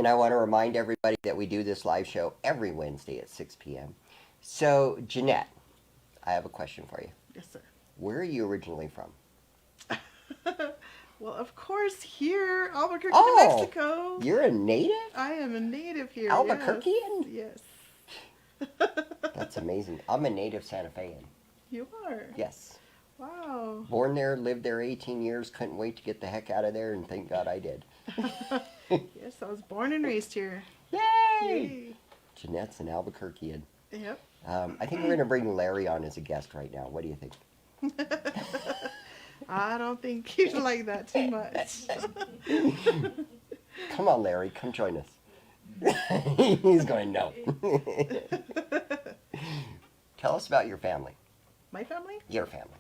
I want to remind everybody that we do this live show every Wednesday at 6 p.m. So, Jeanette, I have a question for you. Yes, sir. Where are you originally from? Well, of course, here, Albuquerque, Oh, New Mexico. You're a native? I am a native here. Albuquerquean? Yes. That's amazing. I'm a native Santa Fean. You are? Yes. Wow. Born there, lived there 18 years, couldn't wait to get the heck out of there, and thank God I did. Yes, I was born and raised here. Yay! Yay. Jeanette's an Albuquerquean. Yep. I think we're going to bring Larry on as a guest right now. What do you think? I don't think he'd like that too much. Come on, Larry, come join us. He's going, no. Tell us about your family. My family? Your family.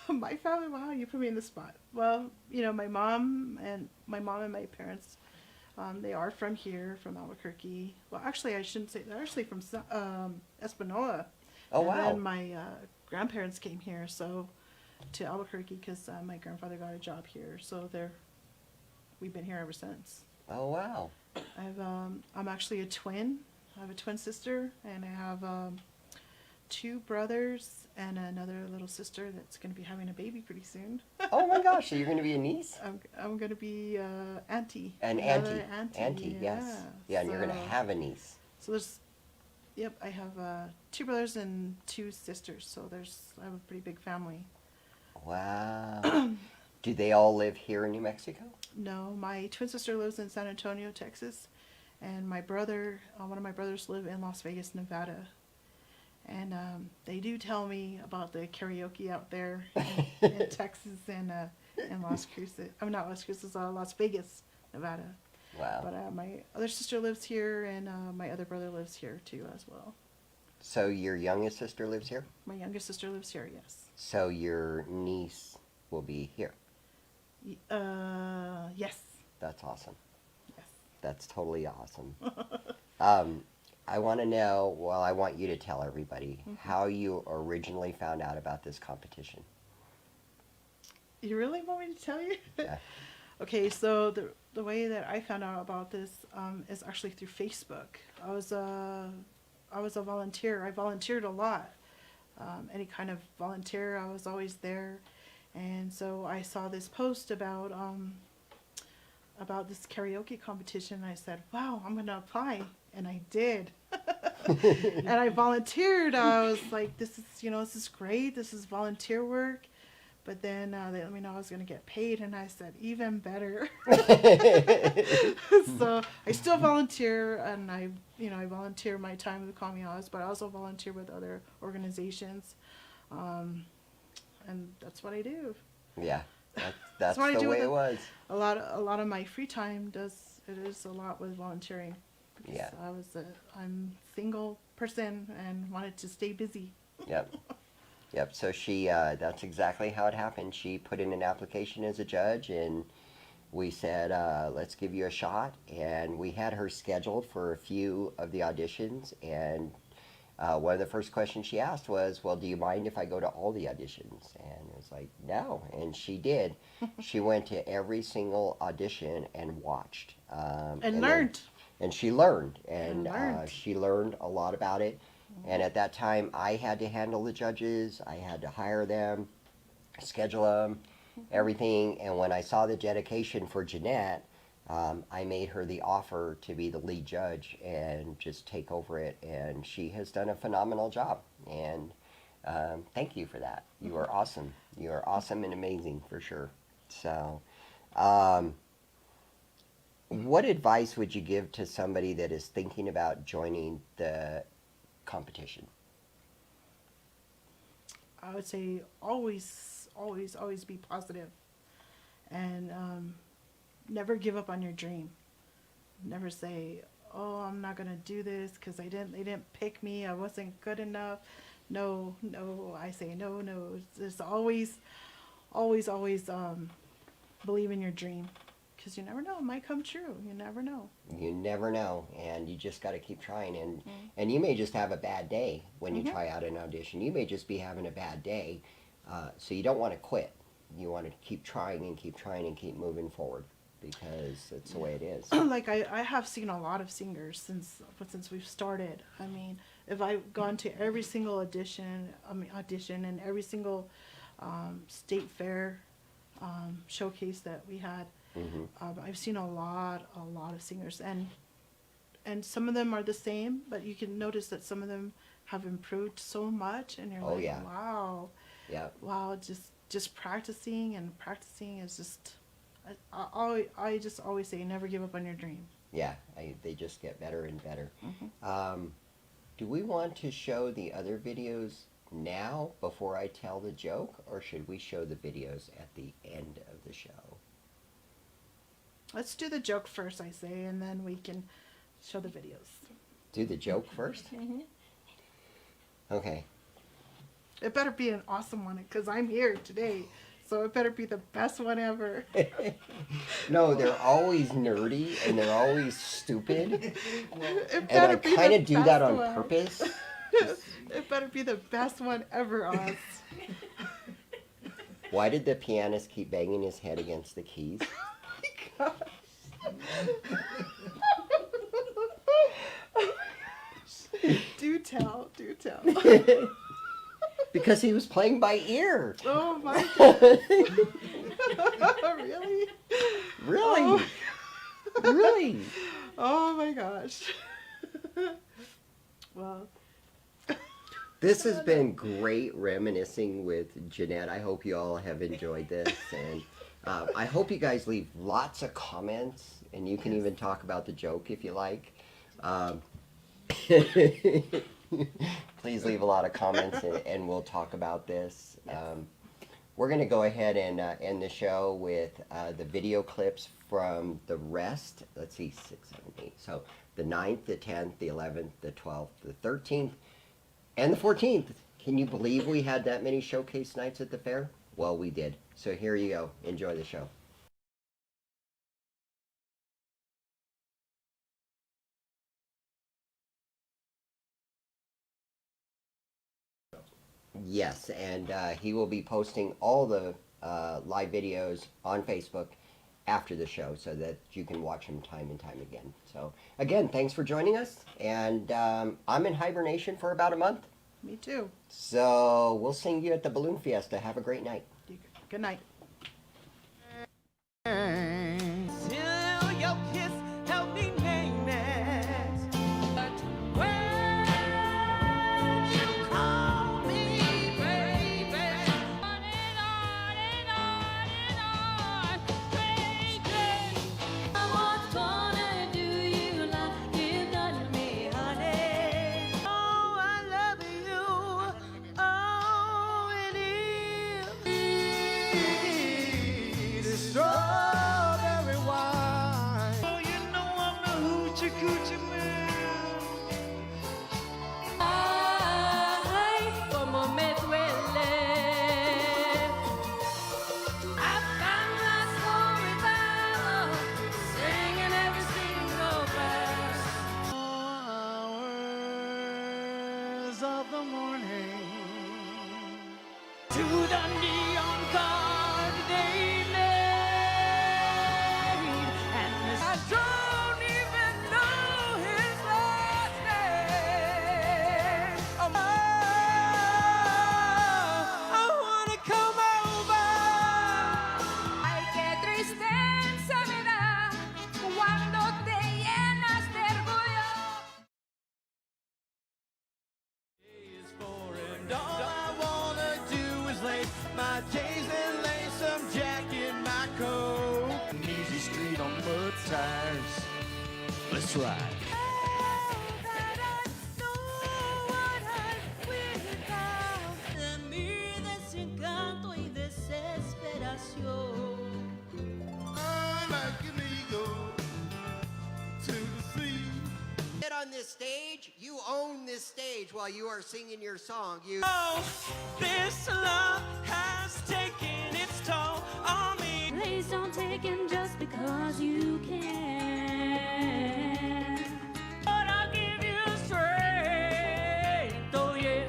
My family, wow, you put me in the spot. Well, you know, my mom and my parents, they are from here, from Albuquerque. Well, actually, I shouldn't say, they're actually from Espanola. Oh, And wow. then my grandparents came here, so, to Albuquerque, because my grandfather got a job here. So we've been here ever since. Oh, wow. I'm actually a twin. I have a twin sister, and I have 2 brothers and another little sister that's going to be having a baby pretty soon. Oh, my gosh. So you're going to be a niece? I'm going to be auntie. An Another auntie. auntie, Yes. Yeah, and you're going to So- have a niece. So yep, I have 2 brothers and 2 sisters. So I have a pretty big family. Wow. Do they all live here in New Mexico? No, my twin sister lives in San Antonio, Texas, and my brother, one of my brothers, live in Las Vegas, Nevada. And they do tell me about the karaoke out there in Texas and in Las Cruces. I'm not Las Cruces, Las Vegas, Nevada. Wow. But my other sister lives here, and my other brother lives here too as well. So your youngest sister lives here? My youngest sister lives here, yes. So your niece will be here. Yes. That's awesome. Yes. That's totally awesome. I want to know, well, I want you to tell everybody how you originally found out about this competition. You really want me to tell you? Yeah. Okay, so the way that I found out about this is actually through Facebook. I was a volunteer. I volunteered a lot. Any kind of volunteer, I was always there. And so I saw this post about this karaoke competition. And I said, "Wow, I'm gonna apply," and I did. And I volunteered. I was like, "This is great. This is volunteer work." But then they let me know I was going to get paid, and I said, even better. So I still volunteer, and I volunteer my time with Kamias, but I also volunteer with other organizations, and that's what I do. Yeah, that's what I the do way with it was. A lot of my free time is a lot with volunteering. Because Yeah. I'm a single person and wanted to stay busy. Yep. Yep. So she, that's exactly how it happened. She put in an application as a judge, and we said, let's give you a shot. And we had her scheduled for a few of the auditions. And one of the first questions she asked was, well, do you mind if I go to all the auditions? And it was like, no. And she did. She went to every single audition and watched. And learned. And she learned. And She learned a lot about it. And at that time, I had to handle the judges. I had to hire them, schedule them, everything. And when I saw the dedication for Jeanette, I made her the offer to be the lead judge and just take over it. And she has done a phenomenal job. And thank you for that. You are awesome. You are awesome and amazing for sure. So, what advice would you give to somebody that is thinking about joining the competition? I would say always be positive, and never give up on your dream. Never say, "Oh, I'm not gonna do this because they didn't pick me. I wasn't good enough." No. I say no. Just always believe in your dream, because you never know, it might come true. You never know. You never know, and you just got to keep trying. And you may just have a bad day when you try out an audition. You may just be having a bad day, so you don't want to quit. You want to keep trying and keep moving forward, because it's the way it is. Like I have seen a lot of singers since we've started. I mean, if I've gone to every single audition and every single state fair showcase that we had. I've seen a lot of singers, and some of them are the same, but you can notice that some of them have improved so much, and you're like, yeah. wow, Yeah. wow, just practicing is just, I just always say, never give up on your dream. Yeah, they just get better and better. Do we want to show the other videos now before I tell the joke, or should we show the videos at the end of the show? Let's do the joke first, I say, and then we can show the videos. Do the joke first? Okay. It better be an awesome one, because I'm here today, so it better be the best one ever. No, they're always nerdy and they're always stupid. It And better I be kind the of do that best on one. purpose. It better be the best one ever, Oz. Why did the pianist keep banging his head against the keys? Do tell. Because he was playing by ear. Oh my God. Really? Really? Really? Oh my gosh. Well. This has been great reminiscing with Jeanette. I hope you all have enjoyed this. And I hope you guys leave lots of comments. And you can even talk about the joke if you like. Please leave a lot of comments and we'll talk about this. We're going to go ahead and end the show with the video clips from the rest. Let's see, 6, 7, 8. So the 9th, the 10th, the 11th, the 12th, the 13th, and the 14th. Can you believe we had that many showcase nights at the fair? Well, we did. So here you go. Enjoy the show. Yes, and he will be posting all the live videos on Facebook after the show so that you can watch them time and time again. So again, thanks for joining us, and I'm in hibernation for about a month. Me too. So we'll sing you at the Balloon Fiesta. Have a great night. Good night. Till your kiss help me name it. But when you call me baby, On and on and on and on, baby. What's gonna do you like you've done to me, honey? oh, I love you. Oh, it is strawberry wine. Oh, you know I'm the hoochie coochie man. Ay, como me duele. I found my soul revival, singing every single verse. Hours of the morning. To the neon card they made, and I don't even know his last name. I wanna come over. Ay, qué tristeza me da cuando te llenas de orgullo. And all I wanna do is lay my days and lay some jack in my coat. An easy street on mud tires. Let's ride. de mi desencanto y desesperación. I'm like an eagle to the sea. Get on this stage. You own this stage while you are singing your song. You. Oh, this love has taken its toll on me. Please don't take him just because you can. But I'll give you strength, oh yeah.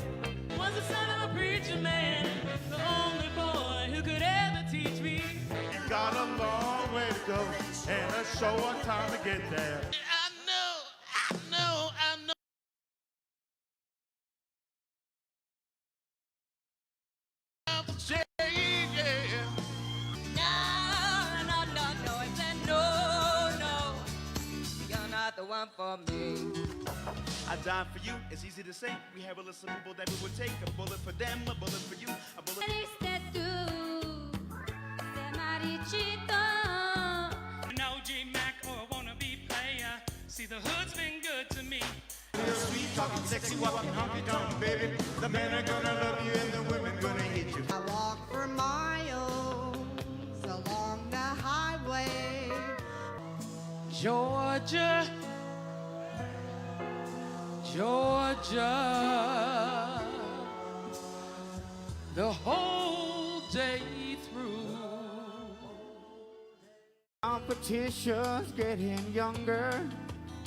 Was the son of a preacher man, the only boy who could ever teach me. Got a long way to go and a short time to get there. I know. Yeah. No, I said no, you're not the one for me. I died for you, it's easy to say. We have a list of people that we would take. A bullet for them, a bullet for you, a bullet. Saliste tú, de marichito. An OG Mac or a wannabe player. See, the hood's been good to me. Sweet talking, sexy walking, honky tonk, baby. The men are gonna love you and the women gonna hate you. I walk for miles along the highway. Georgia, the whole day through. Competition's getting younger.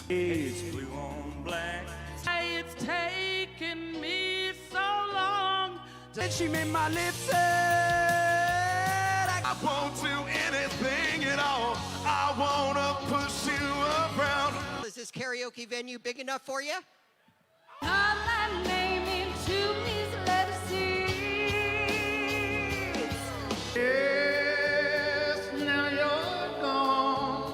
It's blue on black. It's taken me so long. Then she made my lips sad. I won't do anything at all. I wanna push you around. Is this karaoke venue big enough for you? Call my name into these letter seats. Yes, now you're gone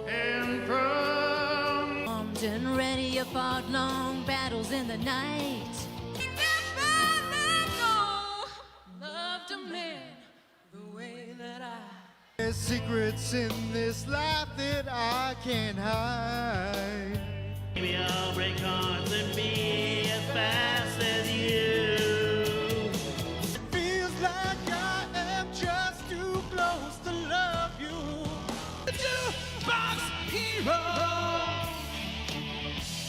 and from. Armed and ready, you fought long battles in the night. Loved a man the way that I. There's secrets in this life that I can't hide. Maybe I'll break hearts and be as fast as you. It feels like I am just too close to love you. The jukebox hero.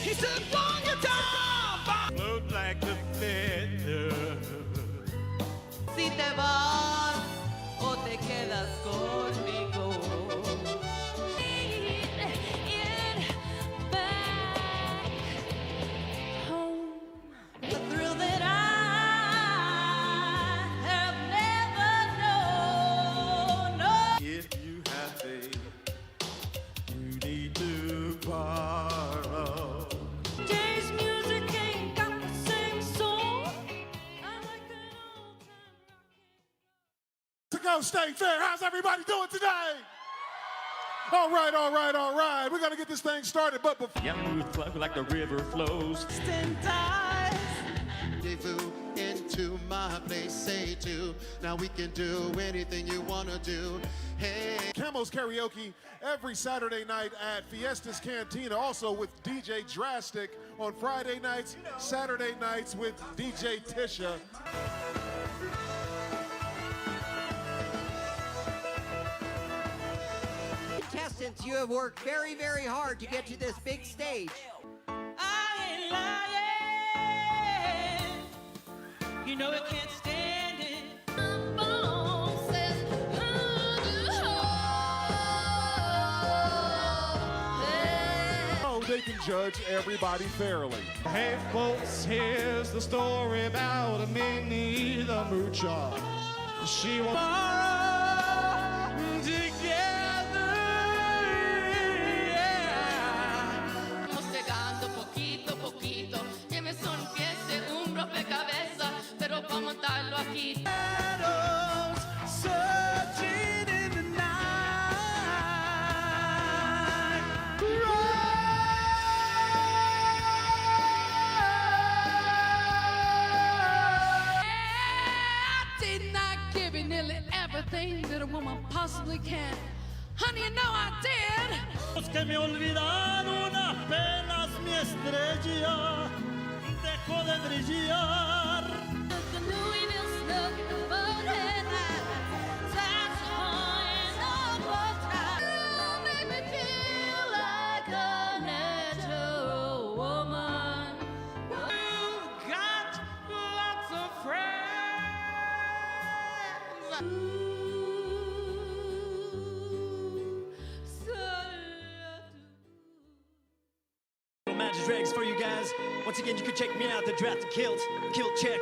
He said one guitar. Float like a feather. Si te vas o te quedas conmigo. It back home. Coast State Fair. How's everybody doing today? All right, all right, all right. We're going to get this thing started, but before... Young flow like the river flows. Rendezvous into my place, say to. Now we can do anything you want to do. Hey. Camo's Karaoke every Saturday night at Fiesta's Cantina, also with DJ Drastic on Friday nights, Saturday nights with DJ Tisha. Contestants, you have worked very, very hard to get to this big stage. I ain't lying. You know I can't stand it. Oh, they can judge everybody fairly. Hey folks, here's the story about a Minnie the Moocher. She was together, yeah. Estamos llegando poquito, poquito. Que me sonriese un rompecabezas, pero para montarlo aquí. Searching in the night. I did not give you nearly everything that a woman possibly can. Honey, you know I did. Que me olvidaron apenas mi estrella dejó de brillar. The Louisville snuck morena, that's fine, all time. You make me feel like a natural woman. You've got lots of friends. Magic Drags for you guys. Once again, you can check me out, the Draft Kilt check.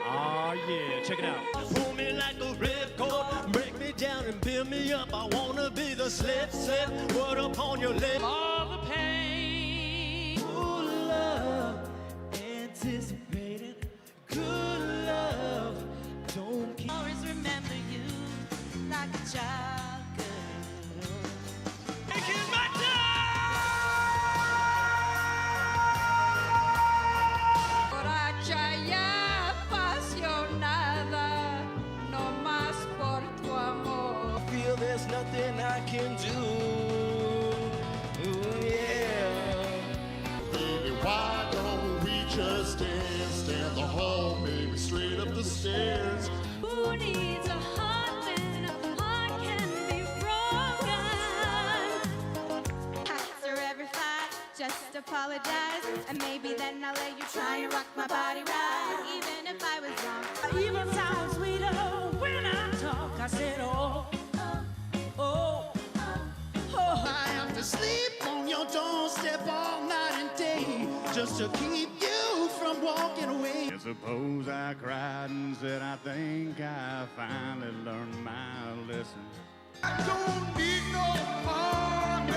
Oh yeah, check it out. Pull me like a ripcord, break me down and build me up. I wanna be the slip, set word upon your lip. All the pain. Good love, anticipated. Good love, don't keep. Always remember you like a child girl. Taking my time. Borracha apasionada, no más por tu amor. Feel there's nothing I can do. Ooh, yeah. Baby, why don't we just dance? Stand the hall, maybe straight up the stairs. Who needs a heart when a heart can be broken? After every fight, just apologize, and maybe then I'll let you try and rock my body right, even if I was wrong. Even sounds sweeter when I talk. I said, oh, oh, oh. I have to sleep on your doorstep all night and day just to keep you from walking away. I suppose I cried and said I think I finally learned my lesson. I don't need no money,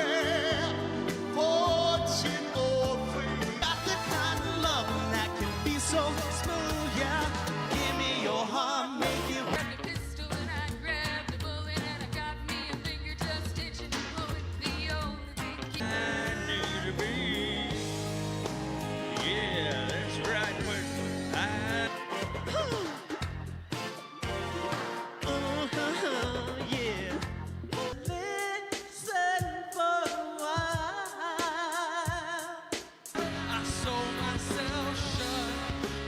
fortune or fame. Got the kind of love that can be so smooth, yeah. Give me your heart, make it Grabbed a pistol and I grabbed a bullet and I got me a fingertip stitching the bullet. The only thing I need to be. Yeah, that's right. Yeah. Listen for a while. I sold myself shut.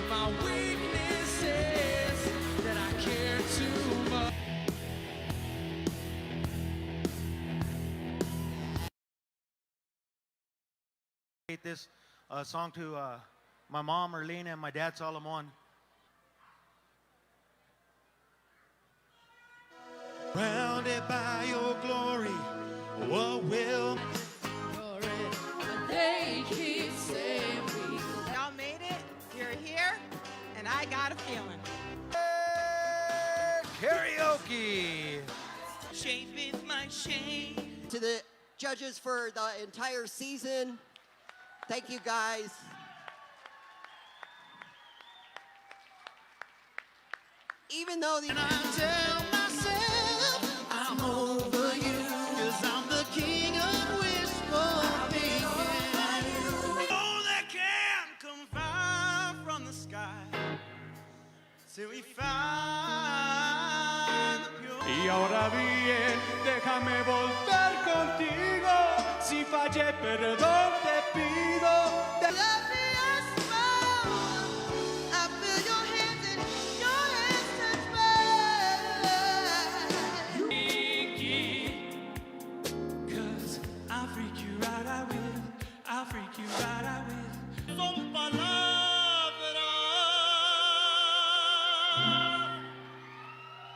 My weakness is that I care too much. This song to my mom, Erlene, and my dad, Solomon. Rounded by your glory, what will they keep saying we Y'all made it. You're here, and I got a feeling. karaoke? Shame is my shame. To the judges for the entire season, thank you guys. Even though the And I tell myself bien, déjame volver contigo. Si fallé, perdón te pido. Love me a smile. I feel your hands and your hands touch mine. Freaky, 'cause I'll freak you right, I will. I'll freak you right, I will. Son palabras.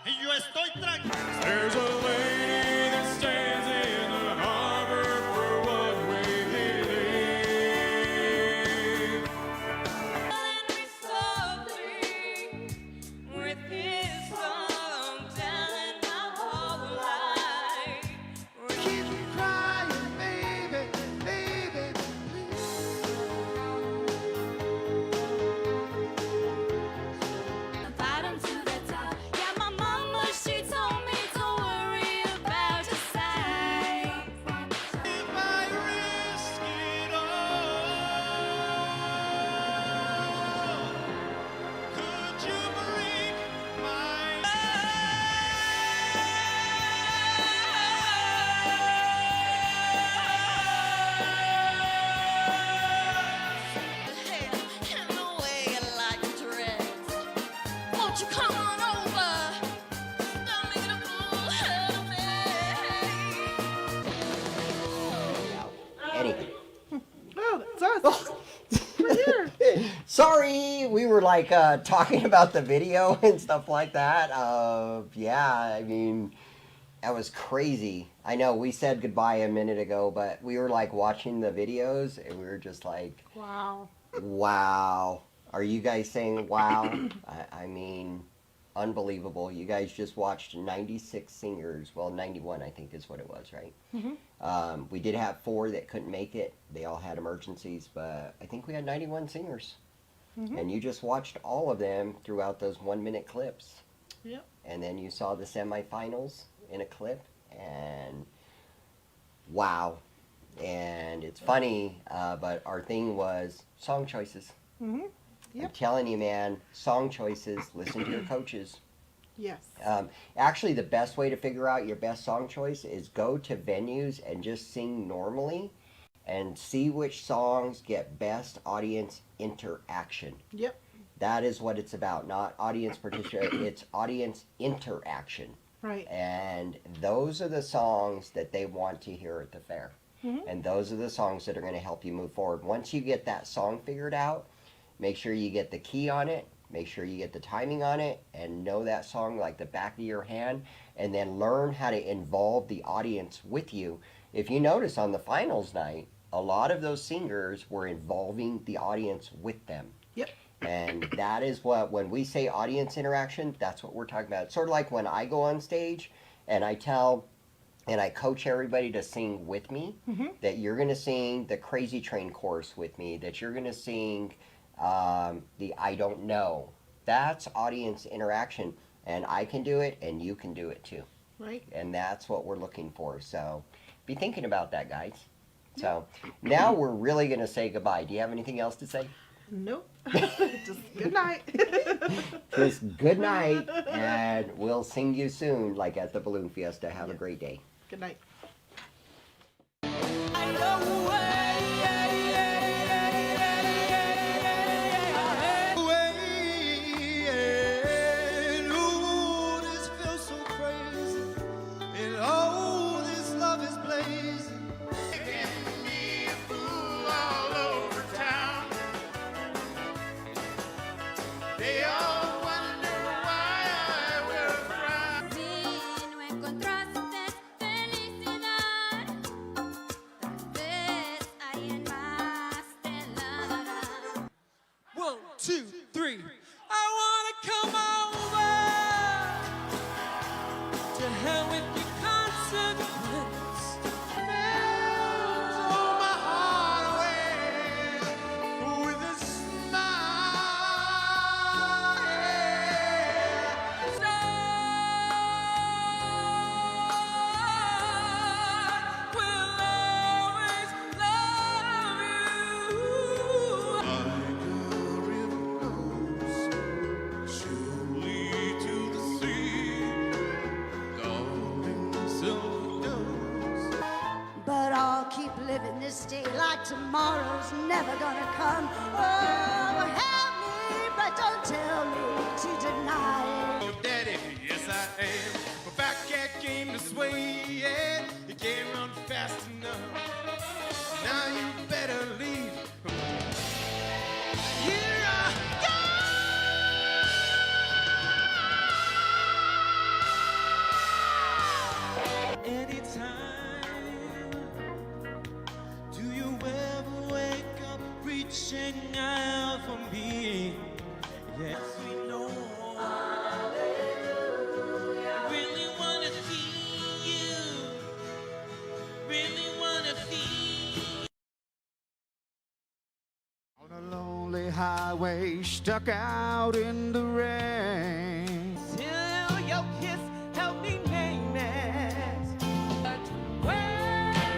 Y yo estoy tranquilo. There's a lady that stands in the harbor for one-way lane. With his song telling my whole life. Keep crying, baby, baby, please. Bottom to the top. Yeah, my mama, she told me don't worry about your size. If I risk it all, could you break my In the way you like to dress. Won't you come on over? Don't make a fool out of me. Anything. Oh, that's us. We're here. Sorry, we were like talking about the video and stuff like that. Yeah, I mean, that was crazy. I know we said goodbye a minute ago, but we were like watching the videos and we were just like, Wow. wow. Are you guys saying wow? I mean, unbelievable. You guys just watched 96 singers. Well, 91 I think is what it was, right? We did have 4 that couldn't make it. They all had emergencies, but I think we had 91 singers. And you just watched all of them throughout those 1-minute clips. Yep. And then you saw the semifinals in a clip, and wow. And it's funny, but our thing was song choices. I'm Yep. telling you, man, song choices, listen to your coaches. Yes. Actually, the best way to figure out your best song choice is go to venues and just sing normally and see which songs get best audience interaction. Yep. That is what it's about, not audience participation. It's audience interaction. Right. And those are the songs that they want to hear at the fair. And those are the songs that are going to help you move forward. Once you get that song figured out, make sure you get the key on it, make sure you get the timing on it, and know that song like the back of your hand, and then learn how to involve the audience with you. If you notice on the finals night, a lot of those singers were involving the audience with them. Yep. And that is what, when we say audience interaction, that's what we're talking about. It's sort of like when I go on stage and I tell and I coach everybody to sing with me, that you're going to sing the Crazy Train chorus with me, that you're going to sing the I Don't Know. That's audience interaction. And I can do it, and you can do it too. Right. And that's what we're looking for. So be thinking about that, guys. So now we're really going to say goodbye. Do you have anything else to say? Nope. Just good night. Just good night, and we'll sing you soon, like at the Balloon Fiesta. Have a great day. Good night. This feels so crazy, and oh, this love is blazing. Making me a fool all over town. They all wonder why I wear a frown. Si no encontraste felicidad, tal vez alguien más te la dará. 1, 2, 3. I wanna come over to hell with your living this day like tomorrow's never gonna come. Oh, help me, but don't tell me to deny it. Oh, Daddy, yes I am. My back cat came this way, yeah. You can't run fast enough. Now you better leave. Here I go. Anytime, do you ever wake up reaching out for me? Yes, we know. Really wanna see you. Really wanna be. On a lonely highway, stuck out in the rain.